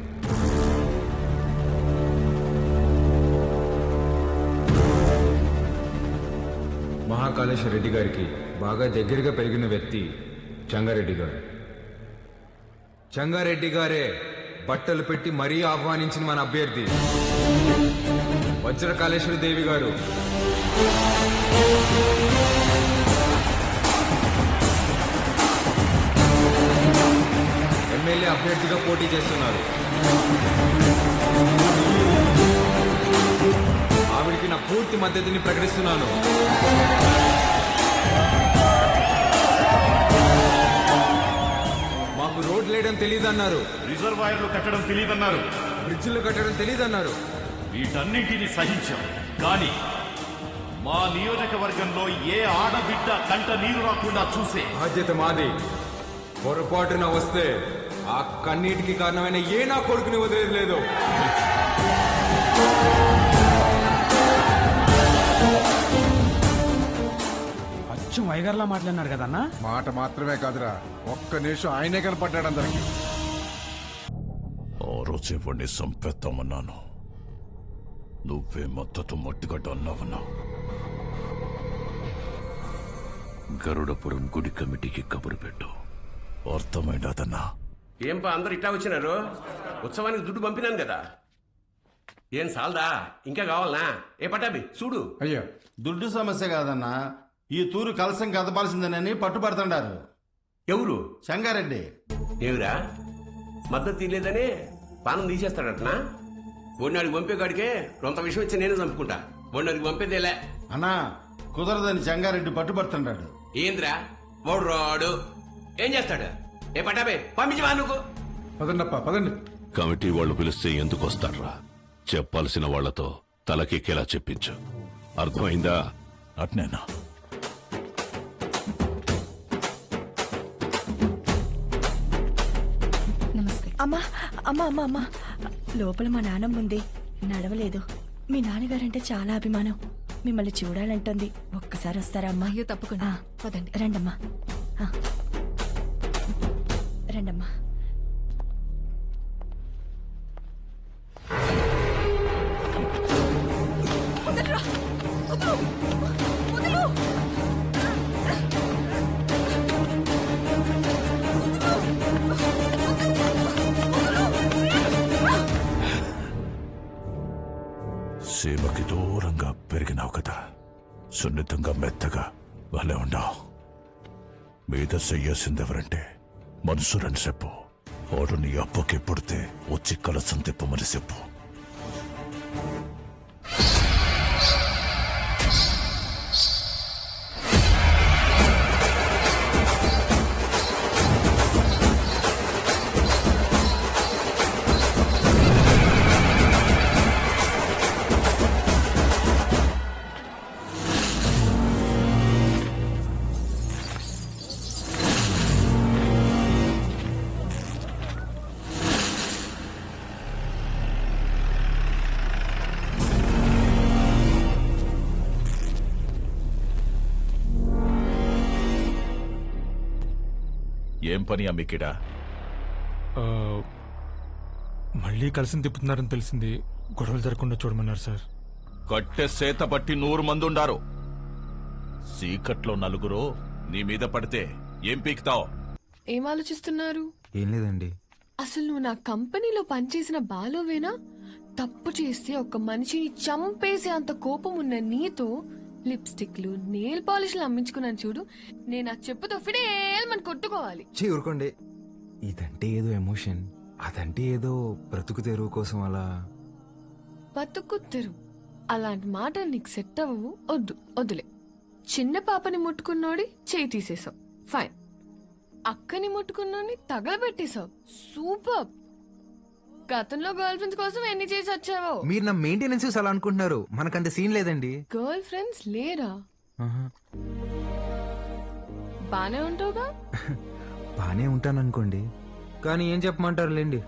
మహాకాళేశ్వర రెడ్డి గారికి బాగా దగ్గరగా పెరిగిన వ్యక్తి చెంగారెడ్డి గారు. చెంగారెడ్డి గారే బట్టలు పెట్టి మరీ ఆహ్వానించిన మన అభ్యర్థి వజ్రకాళేశ్వరి దేవి గారు. ఎమ్మెల్యే అభ్యర్థిగా పోటీ చేస్తున్నారు. ఆవిడికి నా పూర్తి మద్దతుని ప్రకటిస్తున్నాను. రోడ్లు వేయడం తెలియదన్నారు, రిజర్వాయర్లు కట్టడం తెలియదన్నారు, బ్రిడ్జిలు కట్టడం తెలియదన్నారు. వీటన్నింటినీ సహించాం. కానీ మా నియోజకవర్గంలో ఏ ఆడబిడ్డ కంట నీరు రాకుండా చూసే బాధ్యత మాది. పొరపాటున వస్తే ఆ కన్నీటికి కారణమైన ఏ నా కొడుకుని వదిలేదు. అచ్చం వైగర్లా మాట్లాడినారు కదన్నా. మాట మాత్రమే కాదురా, ఒక్క నిమిషం ఆయనే కనపడ్డాడు అందరికి. ఆ రోజే వాడిని సంపేద్దామన్నాను, నువ్వే మద్దతు మట్టిగడ్డ అన్నావన్నా. గరుడపురం గుడి కమిటీకి కబురు పెట్టు. అర్థమైందన్నా. ఏంపా అందరు ఇట్టా వచ్చినారు? ఉత్సవానికి దుడ్డు పంపినాను కదా, ఏం సాల్దా? ఇంకా కావాలనా? ఏ పటాబి చూడు. అయ్యో, దుడ్డు సమస్య కాదన్నా, ఈ తూరు కలసం కదపాల్సిందేనని పట్టుబడుతుండారు. ఎవరు? సంగారెడ్డి. ఏమిరా మద్దతు తీయలేదని పానం తీసేస్తాడటనా? ఒడినాడికి పంపేగాడికే కొంత విషయం ఇచ్చి నేనే చంపుకుంటా. ఒడినాడికి పంపేదేలే అన్నా, కుదరదని సంగారెడ్డి పట్టుబడుతుండాడు. ఏంద్రా వాడు రాడు, ఏం చేస్తాడు? ఏ పటాబే పంపించవా నువ్వు? పదండప్ప పదండి. కమిటీ వాళ్ళు పిలిస్తే ఎందుకు వస్తాడ్రా? చెప్పాల్సిన వాళ్లతో తలకెక్కేలా చెప్పించు. అర్థమైందా? అట్నేనా? నమస్తే. అమ్మా అమ్మా అమ్మా అమ్మా, లోపల మా నాన్నమ్మ ఉంది, నడవలేదు. మీ నాన్నగారంటే చాలా అభిమానం, మిమ్మల్ని చూడాలంటుంది. ఒక్కసారి వస్తారా అమ్మా? అయ్యో తప్పకుండా, పదండి. రండమ్మా, రండమ్మా. సీమకి దూరంగా పెరిగినావు కదా, సున్నితంగా మెత్తగా భలే ఉండవు. మీద చెయ్యాల్సిందెవరంటే మనసురని చెప్పు. వాడు నీ అప్పకి పుడితే వచ్చి కలసం తిప్పమని చెప్పు. ఏం పని అమ్మికిడా? మళ్ళీ కలిసి తిప్పుతున్నారని తెలిసింది, గొడవలు జరగకుండా చూడమన్నారు సార్. కట్టె సేత పట్టి 100 మంది ఉండారు. సీకట్లో నలుగురు నీ మీద పడితే ఏం పీకుతావు? ఏం ఆలోచిస్తున్నారు? ఏం లేదండి. అసలు నువ్వు నా కంపెనీలో పనిచేసిన బాలోవేనా? తప్పు చేస్తే ఒక మనిషిని చంపేసే అంత కోపం ఉన్న నీతో లిప్స్టిక్లు, నెయిల్ పాలిష్లు అమ్మించుకున్నాను చూడు. నేను ఆ చెప్పుతో ఫిడేల్మని కొట్టుకోవాలి. ఊరుకోండి. ఇదంటే ఏదో ఎమోషన్, అదంటే ఏదో బ్రతుకు తెరువు కోసం అలా. బతుకు తెరువు అలాంటి మాటలు నీకు సెట్ అవ్వవు. వద్దు, వద్దులే. చిన్న పాపని ముట్టుకున్నోడి చేయి తీసేసావు, ఫైన్. అక్కని ముట్టుకున్నోడిని తగలబెట్టేశావు, సూపర్. గతంలో గర్ల్ ఫ్రెండ్స్ కోసం ఎన్ని చేసి వచ్చావో. మీరు నా మెయింటెనెన్స్ అలా అనుకుంటున్నారు, మనకంత సీన్ లేదండి. గర్ల్ ఫ్రెండ్స్ లేరా? బానే ఉంటావుగా? బానే ఉంటాను అనుకోండి, కానీ ఏం చెప్పమంటారు లేండి.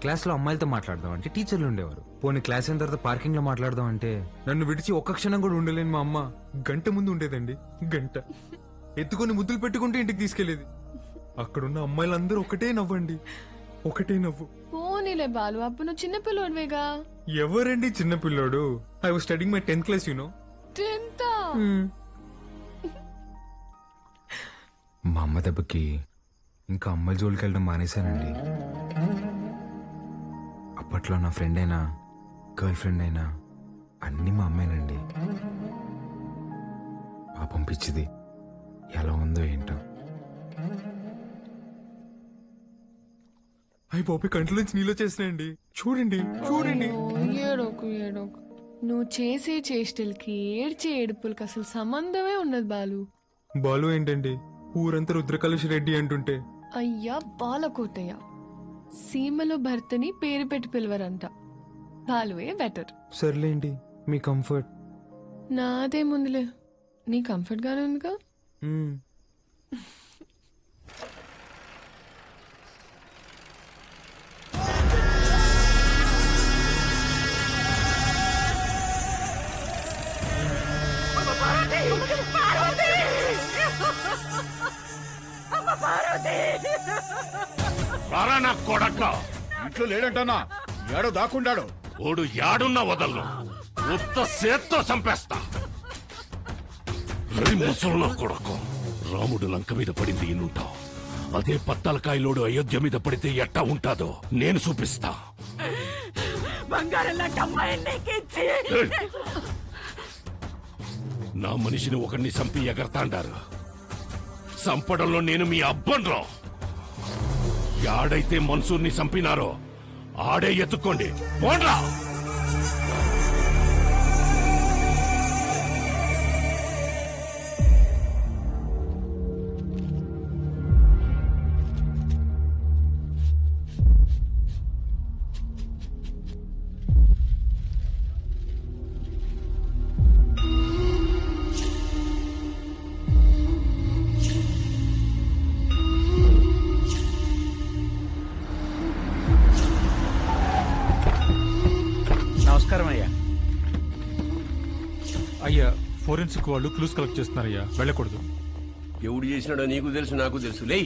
క్లాస్లో అమ్మాయిలతో మాట్లాడదాం అంటే టీచర్లు ఉండేవారు. పోనీ క్లాస్ అయిన తర్వాత పార్కింగ్ లో మాట్లాడదాం అంటే నన్ను విడిచి ఒక్క క్షణం కూడా ఉండలేని మా అమ్మ గంట ముందు ఉండేదండి. గంట ఎత్తుకొని ముద్దులు పెట్టుకుంటే ఇంటికి తీసుకెళ్లేది. అక్కడున్న అమ్మాయిలందరూ ఒకటే నవ్వండి, ఒకటే నవ్వు. పోనీలే బాలు, అప్పుడు నువ్వు చిన్నపిల్లోడివేగా. ఎవరండి చిన్నపిల్లోడు? I was studying my 10th class, you know. 10th? మా అమ్మ దెబ్బకి ఇంకా అమ్మాయిల జోలికి వెళ్ళడం మానేశానండి. అప్పట్లో నా ఫ్రెండ్ అయినా గర్ల్ ఫ్రెండ్ అయినా అన్నీ మా అమ్మాయినండి. పాపం పిచ్చిది ఎలా ఉందో ఏంటో. అయ్యి బాబు, కంట్లోంచి నీళ్ళు వచ్చేసినాయండి. చూడండి చూడండి. ఏడోకు ఏడోకు. నువ్వు చేసే చేష్టలకి ఏడ్చే ఏడుపులకి అసలు సంబంధమే ఉన్నది బాలు. బాలు ఏంటండి, ఊరంతా రుద్రకలుష్ రెడ్డి అంటుంటే అయ్యా బాలకోటయ్య. సీమలో భర్తని పేరు పెట్టి పిలవరంట. బాలువే బెటర్. సర్లేండి, మీ కంఫర్ట్. నాదేముందిలే, నీ కంఫర్ట్ గానే ఉందిగా. రారా నా కొడక. ఇంట్లో లేడంటన్నా, ఏడో దాక్కుండాడు. ఓడు యాడున్నా వదలను, ఉత్త సేత్తో చంపేస్తా. ముసలు నా కొడకు, రాముడు లంక మీద పడింది ఇన్నుంటావు. అదే పత్తలకాయలోడు అయోధ్య మీద పడితే ఎట్టా ఉంటాదో నేను చూపిస్తా. నా మనిషిని ఒకరిని చంపి ఎగరతాండారు. చంపడంలో నేను మీ అబ్బన్రా. యాడైతే మన్సూర్ని చంపినారో ఆడే ఎత్తుకోండి, పోండ్రా. నమస్కారం అయ్యా. అయ్యా, ఫోరెన్సిక్ వాళ్ళు క్లూస్ కలెక్ట్ చేస్తున్నారయ్యా, వెళ్ళకూడదు. ఎవడు చేసినాడో నీకు తెలుసు, నాకు తెలుసు. లే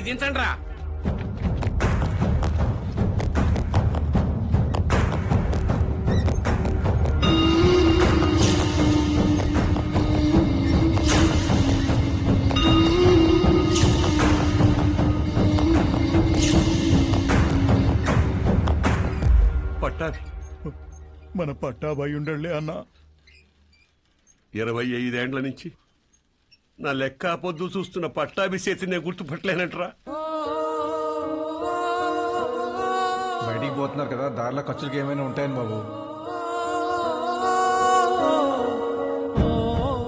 దించండి రా. పట్టాభి, మన పట్టాభాయి ఉండలే అన్నా. 25 ఏండ్ల నుంచి నా లెక్క పొద్దు చూస్తున్న పట్టాభి చేతి నేను గుర్తుపట్టలేనంటరా. బయటికి పోతున్నారు కదా, దారిలో ఖర్చులకి ఏమైనా ఉంటాయని బాబు.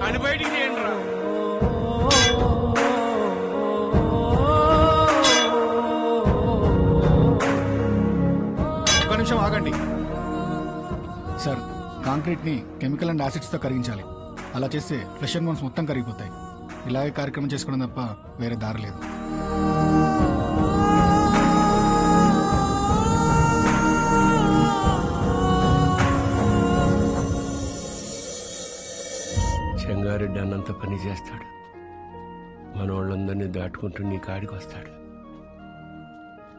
అని బయటికి తీయండిరా. ఒక్క నిమిషం ఆగండి సార్. కాంక్రీట్ ని కెమికల్ అండ్ యాసిడ్స్ తో కరిగించాలి. అలా చేస్తే ఫ్లెష్ అండ్ బోన్స్ మొత్తం కరిగిపోతాయి. ఇలాగే కార్యక్రమం చేసుకోవడం తప్ప వేరే దారి లేదు. చెంగారెడ్డి అన్నంత పని చేస్తాడు. మన వాళ్ళందరినీ దాటుకుంటూ నీ కాడికి వస్తాడు.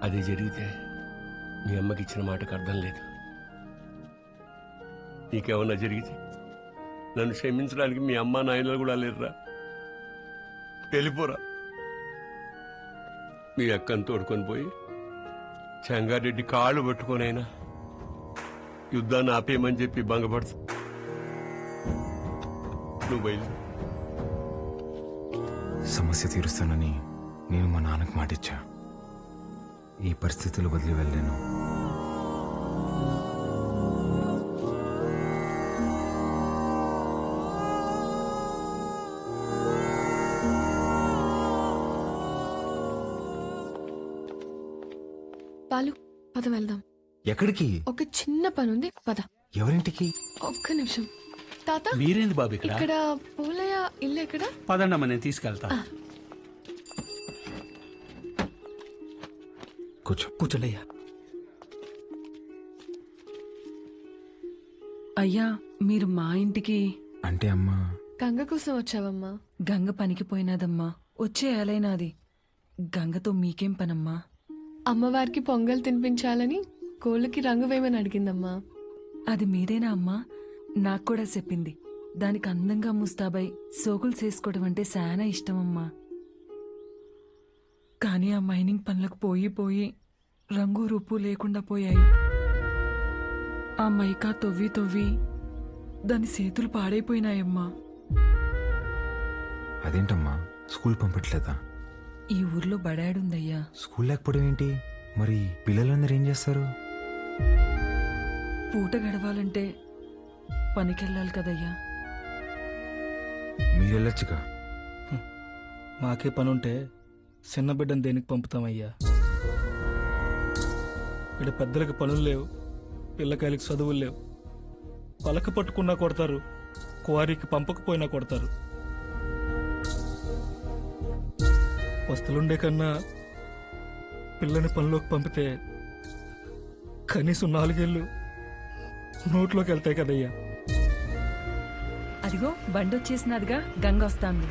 అది జరిగితే మీ అమ్మకి ఇచ్చిన మాటకు అర్థం లేదు. నీకేమన్నా జరిగితే నన్ను క్షమించడానికి మీ అమ్మ నాయనలు కూడా లేరురా. వెళ్ళిపోరా. మీ అక్కను తోడుకొని పోయి చెంగారెడ్డి కాళ్ళు పట్టుకొనైనా యుద్ధాన్ని ఆపేయమని చెప్పి భంగపడుతు. నువ్వు బయలు. సమస్య తీరుస్తానని నేను మా నాన్నకు మాటిచ్చా. ఈ పరిస్థితులు వదిలి వెళ్ళాను. బాలు, పద వెళ్దాం. ఎక్కడికి? ఒక చిన్న పని ఉంది, పద. ఎవరింటికి? ఒక్క నిమిషం. తాత, మీరేంది బాబు ఇక్కడ పూలయ్య ఇల్లు ఎక్కడ? పదండమ్మా, నేను తీసుకెళ్తా. కూర్చోలయ్యా. అయ్యా, మీరు మా ఇంటికి అంటే అమ్మా గంగ కోసం వచ్చావమ్మా. గంగ పనికి పోయినాదమ్మా, వచ్చే ఏలైనాది. గంగతో మీకేం పనమ్మా? అమ్మవారికి పొంగల్ తినిపించాలని కోళ్ళకి రంగు వేయమని అడిగిందమ్మా. అది మీరేనా అమ్మా? నాకు కూడా చెప్పింది. దానికి అందంగా ముస్తాబై సోకులు చేసుకోవడం అంటే చాలా ఇష్టమమ్మా. కానీ ఆ మైనింగ్ పనులకు పోయి పోయి రంగు రూపు లేకుండా పోయాయి. ఆ మైకా తొవ్వి తొవ్వి దాని చేతులు పాడైపోయినాయమ్మా. అదేంటమ్మా, స్కూల్ పంపట్లేదా? ఈ ఊర్లో బడాడుందయ్యా. స్కూల్ లేకపోవడం ఏంటి? మరి పిల్లలందరూ ఏం చేస్తారు? పూట గడవాలంటే పనికెళ్ళాలి కదయ్యా. మీరెళ్ళొచ్చుగా. మాకే పనుంటే చిన్న బిడ్డను దేనికి పంపుతామయ్యా? ఇక్కడ పెద్దలకు పనులు లేవు, పిల్లకాయలకి చదువులు లేవు. పలక పట్టుకున్నా కొడతారు, క్వారీకి పంపకపోయినా కొడతారు. వస్తులుండే కన్నా పిల్లని పనిలోకి పంపితే కనీసం 4 ఏళ్ళు నోట్లోకి వెళ్తాయి కదయ్యా. అదిగో బండి వచ్చేసినదిగా, గంగ వస్తాంది.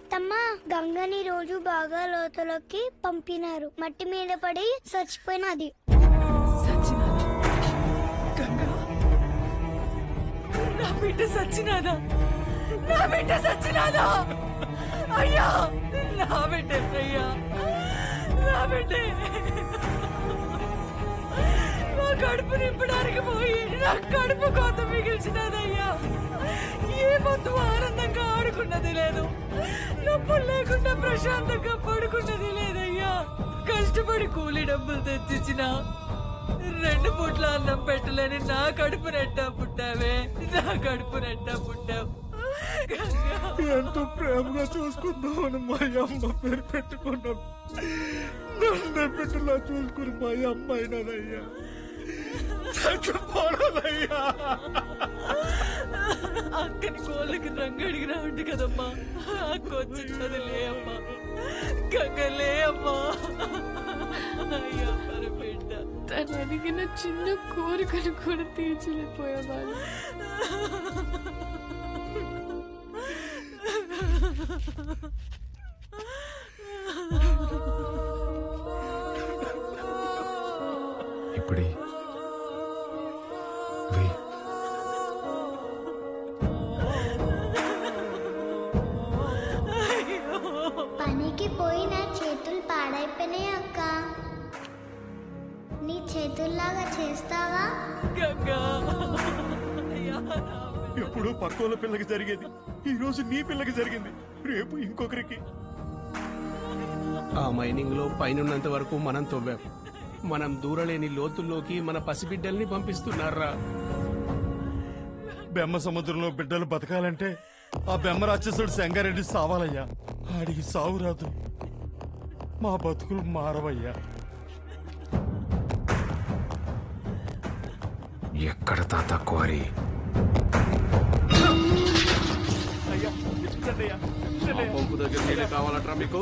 అత్తమ్మ గంగని రోజు బాగా లోతులోకి పంపినారు. మట్టి మీద పడి చచ్చిపోయినది. నా బిడ్డ సచ్చినాదా? నా బిడ్డ సచ్చినాదా? అయ్యా, నా బిడ్డ అయ్యా, నా బిడ్డ నా కడుపు నింపడానికి పోయి నా కడుపు కోత మిగిల్చినదయ్యా. ఏ పొద్దు ఆనందంగా ఆడుకున్నది లేదు, నొప్పులు లేకుండా ప్రశాంతంగా పడుకున్నది లేదయ్యా. కష్టపడి కూలి డబ్బులు తెచ్చిచ్చిన 2 పూట్ల అన్నం పెట్టలేని నా కడుపు నెట్టా పుట్టావే, నా కడుపు నెట్టా పుట్టావు. ఎంతో ప్రేమగా చూసుకుందామని మా అమ్మ పేరు పెట్టుకున్నాం. నన్ను బిడ్డలా చూసుకుని మా అమ్మ అయినదయ్యా. చచ్చిపోనదయ్యా. అక్కని కోళ్ళకి రంగు అడిగినా ఉండి కదమ్మా, అక్కొచ్చినది లే అమ్మా, గంగలే అమ్మా. అయ్యా మరి బిడ్డ తను అడిగిన చిన్న కోరికను కూడా తీర్చలేకపోయేవాళ్ళు. ఇప్పుడే పనికి పోయి నా చేతులు పాడైపోయినాయి అక్క. నీ చేతుల్లాగా చేస్తావా? ఎప్పుడు పక్కోళ్ళ పిల్లకి జరిగేది, ఈ రోజు నీ పిల్లకి జరిగింది, రేపు ఇంకొకరికి. ఆ మైనింగ్ లో పైనున్నంత వరకు మనం తవ్వాం. మనం దూరలేని లోతుల్లోకి మన పసిబిడ్డల్ని పంపిస్తున్నారా? బెమ్మ సముద్రంలో బిడ్డలు బతకాలంటే ఆ బెమ్మ రాక్షసుడు సంగారెడ్డి సావాలయ్యా. ఆడికి సావు రాదు, మా బతుకులు మారవయ్యా. ఎక్కడ తాత క్వారీ? పంపు దగ్గర నీళ్ళే కావాలట్రా మీకు?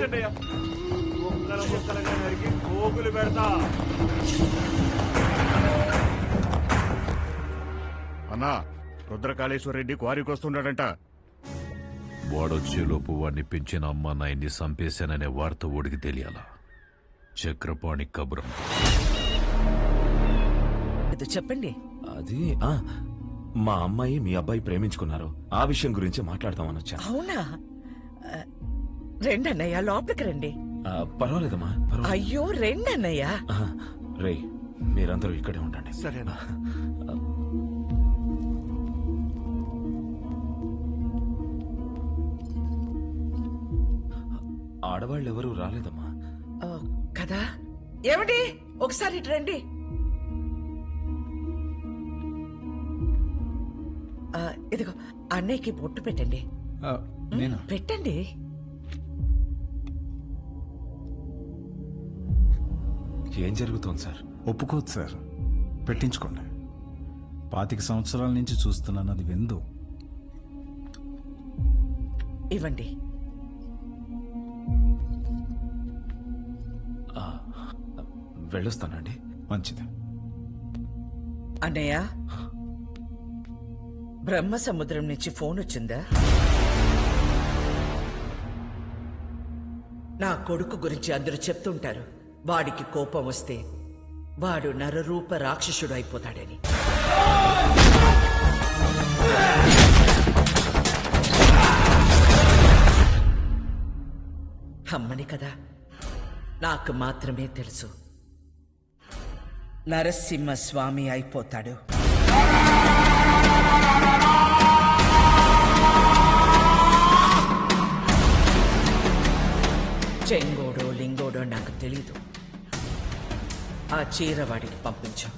అన్నా, రుద్రకాళేశ్వర రెడ్డి క్వారీకి వస్తున్నాడంట. వాడొచ్చేలోపు వాడిని పెంచిన అమ్మ నాయన్ని చంపేశాననే వార్త ఓడికి తెలియాలా? చక్రపాణి కబురం. చెప్పండి. అది మా అమ్మాయి మీ అబ్బాయి ప్రేమించుకున్నారు, ఆ విషయం గురించి మాట్లాడదామని వచ్చా. అవునా? రండి అన్నయ్య, లోపలికి రండి. పర్వాలేదమ్మా. అయ్యో రండి అన్నయ్య. రే, మీరందరూ ఇక్కడే ఉండండి. సరేనా? ఆడవాళ్ళు ఎవరూ రాలేదమ్మా. కదా? ఏమండి, ఒకసారి ఇటు రండి. ఇదిగో అన్నయ్యకి బొట్టు పెట్టండి. పెట్టండి. ఏం జరుగుతోంది సార్? ఒప్పుకోదు సార్, పెట్టించుకోండి. 25 సంవత్సరాల నుంచి చూస్తున్నాను, అది విందు. ఇవ్వండి. వెళ్ళొస్తానండి. మంచిది. అన్నయ్య, బ్రహ్మ సముద్రం నుంచి ఫోన్ వచ్చిందా? నా కొడుకు గురించి అందరూ చెప్తుంటారు, వాడికి కోపం వస్తే వాడు నరరూప రాక్షసుడు అయిపోతాడని. అమ్మని కదా, నాకు మాత్రమే తెలుసు నరసింహస్వామి అయిపోతాడు. చెంగోడో లింగోడో నాకు తెలీదు. ఆ చీర వాడికి పంపించు.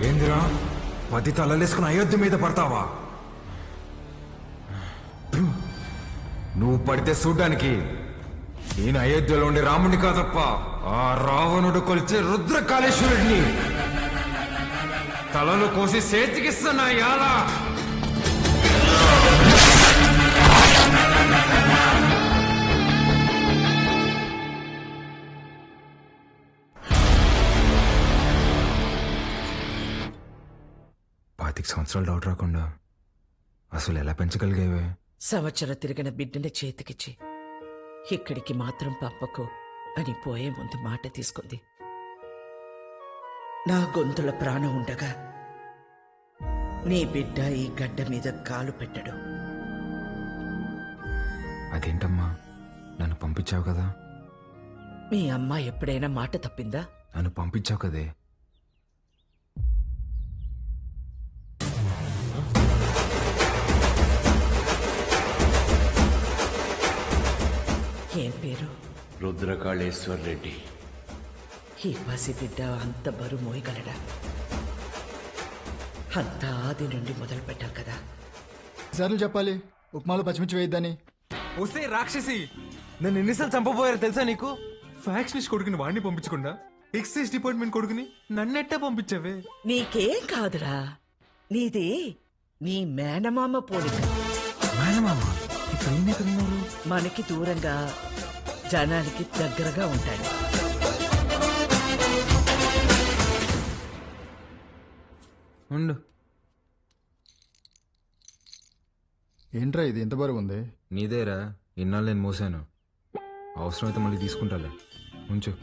ఏందిరా 10 తలలేసుకుని అయోధ్య మీద పడతావా? నువ్వు పడితే చూడ్డానికి ఈయన అయోధ్యలో ఉండే రాముడిని కాదప్ప, ఆ రావణుడు కొలిచే రుద్రకాళేశ్వరుడిని. తలలు కోసి చేతికిస్తున్నా యాలా. సంవత్సరాలు డౌట్ రాకుండా అసలు ఎలా పెంచగలిగేవే? సంవత్సరం తిరిగిన బిడ్డని చేతికిచ్చి ఇక్కడికి మాత్రం పంపకు అని పోయే ముందు మాట తీసుకుంది. నా గొంతుల ప్రాణం ఉండగా నీ బిడ్డ ఈ గడ్డ మీద కాలు పెట్టడు. అదేంటమ్మా, నన్ను పంపించావు కదా. మీ అమ్మ ఎప్పుడైనా మాట తప్పిందా? నన్ను పంపించావు కదే. ఏం పేరు? రుద్రకాళేశ్వర్ రెడ్డి. ఈ పసిబిడ్డ అంత బరువు మోయగలడా? అంత ఆది నుండి మొదలు పెట్టాం కదా. సార్లు చెప్పాలి ఉప్మాలో పచ్చిమిర్చి వేయద్దని. వస్తే రాక్షసి, నన్ను ఎన్నిసార్లు చంపబోయారు తెలుసా నీకు? ఫ్యాక్షనిస్ట్ కొడుకుని వాడిని పంపించకుండా ఎక్సైజ్ డిపార్ట్మెంట్ కొడుకుని నన్నెట్టా పంపించావే? నీకేం కాదురా, నీది నీ మేనమామ పోలిక. మేనమామ ఇప్పుడు మనకి దూరంగా జనానికి దగ్గరగా ఉంటాడు. ఉండు. ఏంట్రా ఇది ఎంత బరువు ఉంది? నీదేరా, ఇన్నాళ్ళు నేను మోసాను. అవసరమైతే మళ్ళీ తీసుకుంటాలే, ఉంచు.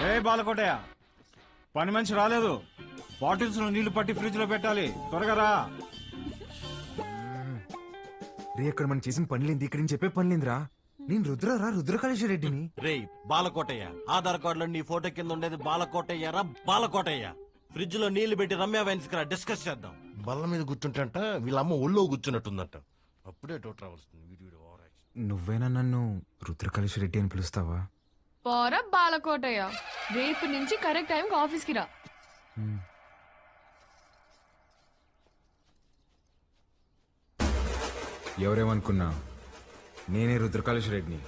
ఏ బాలకోటయ్య, పని మనిషి రాలేదు. బాటిల్స్ లో నీళ్లు పట్టి ఫ్రిడ్జ్ లో పెట్టాలి, త్వరగా రా. రే, అక్కడ మనం చేసిన పనిలేంది, ఇక్కడ నేను చెప్పే పనిలేందిరా. నేను రుద్రకాళేశ్వర రెడ్డిని. రే బాలకోటయ్య, ఆధార్ కార్డులో నీ ఫోటో కింద ఉండేది బాలకోటయ్య రా. బాలకోటయ్య, ఫ్రిడ్జ్ లో నీళ్లు పెట్టి రమ్య వైన్స్ కి డిస్కస్ చేద్దాం. బల్ల మీద కూర్చుంటంట, వీళ్ళమ్మ ఒళ్ళో కూర్చున్నట్టుందంట. అప్పుడే డౌట్ రావాల్సింది. నువ్వేనా నన్ను రుద్రకాళేశ్వర రెడ్డి అని పిలుస్తావా? పోరా బాలకోటయ్య, రేపు నుంచి కరెక్ట్ టైంకి ఆఫీస్కి రా. ఎవరేమనుకున్నా నేనే రుద్రకాళేశ్వర రెడ్డిని.